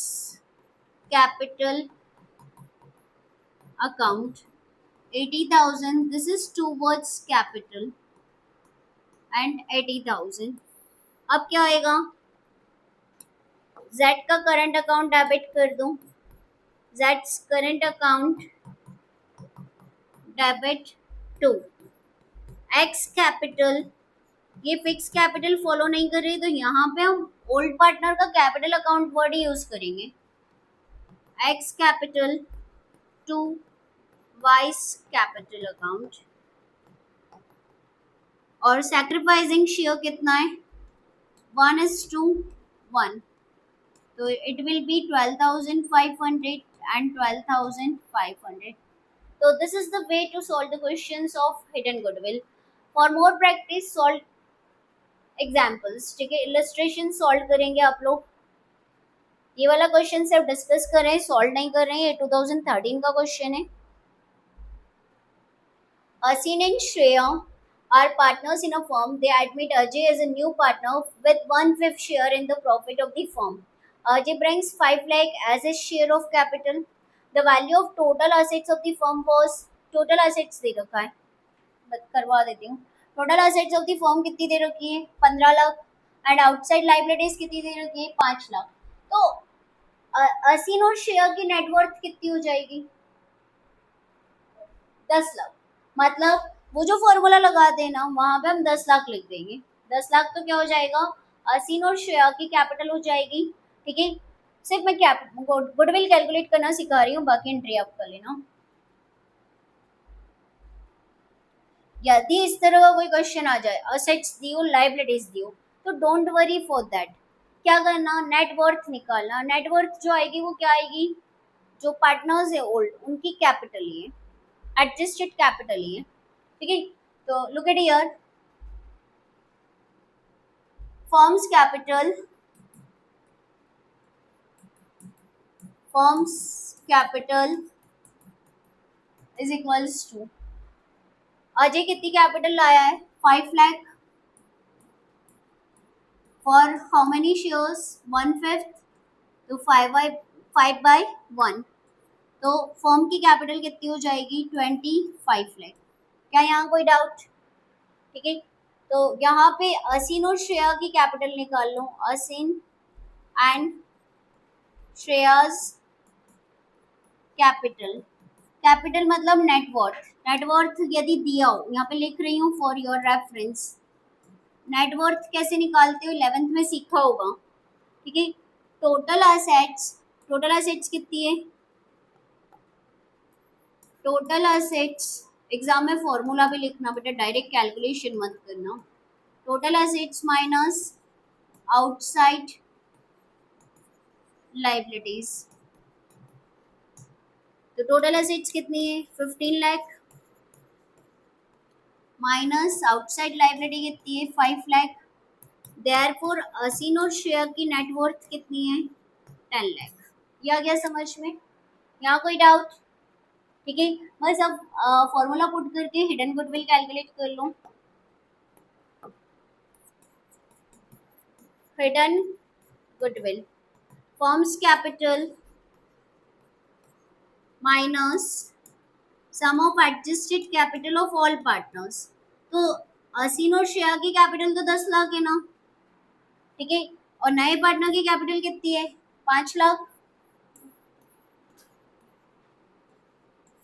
capital account 80,000. This is towards capital and 80,000. अब क्या आएगा? Z का करंट अकाउंट डेबिट कर दो. Z's current account debit to X capital. ये फिक्स कैपिटल फॉलो नहीं कर रही तो यहाँ पे हम ओल्ड पार्टनर का कैपिटल अकाउंट वर्ड ही यूज करेंगे. X capital to vice capital account. और सैक्रिफाइसिंग शेयर कितना है? 1:1. तो it will be 12,500 and 12,500. So this is the way to solve the questions of hidden goodwill. For more practice, solve examples. ठीक है, illustration solve करेंगे आप लोग. ये वाला क्वेश्चन सिर्फ डिस्कस कर रहे हैं, सॉल्व नहीं कर रहे हैं. ये 2013 का क्वेश्चन है. Asin and Shreya are partners in a firm. They admit Ajay as a new partner with 1/5 share in the profit of the firm. Ajay brings 5 lakh as his share of capital. The value of total assets of the firm was, total assets दे रखा है, करवा देती हूँ. Total assets of the firm कितनी दे रखी है? 15 lakh. And outside liabilities कितनी दे रखी है? 5 लाख. तो असीन और श्रेया की नेटवर्थ कितनी हो जाएगी? 10 लाख। मतलब वो जो फॉर्मूला लगाते हैं ना वहां पे हम 10 लाख लिख देंगे। 10 लाख तो क्या हो जाएगा, असीन और श्रेया की कैपिटल हो जाएगी। ठीक है, सिर्फ मैं गुडविल कैलकुलेट करना सिखा रही हूँ, बाकी एंट्री आप कर लेना। यदि इस तरह का कोई क्वेश्चन आ जाए, असेट्स दियो लाइबिलिटीज दियो, तो डोंट वरी फॉर दैट। क्या करना, नेटवर्थ निकालना। नेटवर्थ जो आएगी वो क्या आएगी, जो पार्टनर्स है ओल्ड उनकी कैपिटल ही है, एडजस्टेड कैपिटल ही है। ठीक है, तो look at here, firm's capital, firm's capital is equals to, Ajay कितनी कैपिटल लाया है, 5 lakh, for how many shares, 1/5, तो 5/1, तो फर्म की कैपिटल कितनी हो जाएगी, 25 लाख। क्या यहाँ कोई डाउट? ठीक है, तो यहाँ पे असीन और श्रेया की कैपिटल निकाल लो, असीन एंड श्रेयाज कैपिटल। कैपिटल मतलब नेटवर्थ। नेटवर्थ यदि दिया हो, यहाँ पे लिख रही हूँ फॉर योर रेफरेंस, नेटवर्थ कैसे निकालते हो 11th में सीखा होगा। ठीक है, टोटल एसेट्स, टोटल एसेट्स कितनी है, टोटल एसेट्स, एग्जाम में फॉर्मूला भी लिखना बेटा, डायरेक्ट कैलकुलेशन मत करना। Total assets minus outside liabilities, तो टोटल एसेट्स कितनी है, 15 लाख, माइनस आउटसाइड लाइबिलिटी कितनी है, 5 लाख। देयरफॉर असीन और श्रेया की नेटवर्थ कितनी है, 10 लाख। ये आ गया समझ में? यहाँ कोई डाउट? ठीक है, बस अब फॉर्मूला पुट करके हिडन गुडविल कैलकुलेट कर लो। Hidden goodwill, firm's capital minus sum of adjusted capital of all partners. तो असीन और श्रेया की कैपिटल तो 10 लाख है ना, ठीक है, और नए पार्टनर की कैपिटल कितनी है, 5 लाख।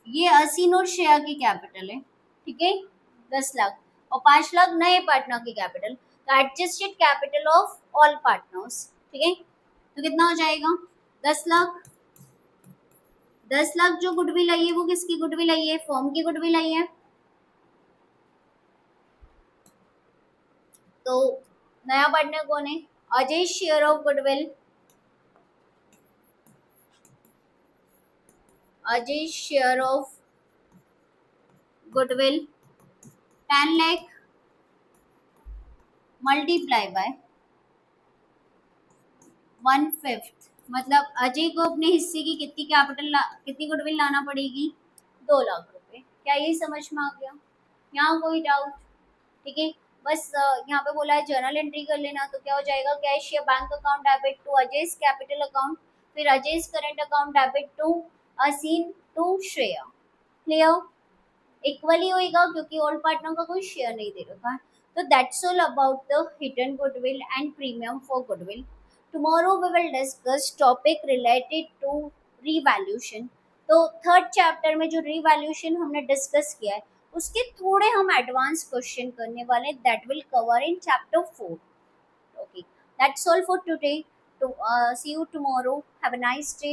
ये असीन और श्रेया की कैपिटल है, ठीक है, 10 लाख, और 5 लाख नए पार्टनर की कैपिटल, तो adjusted capital of all partners. ठीक है, तो कितना हो जाएगा, 10 लाख। 10 लाख जो गुडविल आई है वो किसकी गुडविल आई है, फर्म की गुडविल आई है। तो नया पार्टनर कौन है, Ajay share of goodwill, Ajay share of goodwill 10 lakh multiply by 1/5, मतलब अजय को अपने हिस्से की कितनी कितनी गुडविल लाना पड़ेगी, 2 लाख रुपए। क्या ये समझ में आ गया? यहाँ कोई डाउट? ठीक है, बस यहाँ पे बोला है जर्नल एंट्री कर लेना, तो क्या हो जाएगा, कैश या bank account debit to Ajay capital account, फिर Ajay current account debit to Aseen to Shreya. Clear? Equally होएगा क्योंकि ओल्ड पार्टनर का कोई शेयर नहीं दे रखा है। तो that's all about the hidden goodwill and premium for goodwill. Tomorrow we will discuss topic related to revaluation. तो थर्ड चैप्टर में जो रीवैल्यूएशन हमने डिस्कस किया है उसके थोड़े हम एडवांस क्वेश्चन करने वाले हैं, that will cover in chapter 4। Okay, that's all for today. To see you tomorrow. Have a nice day.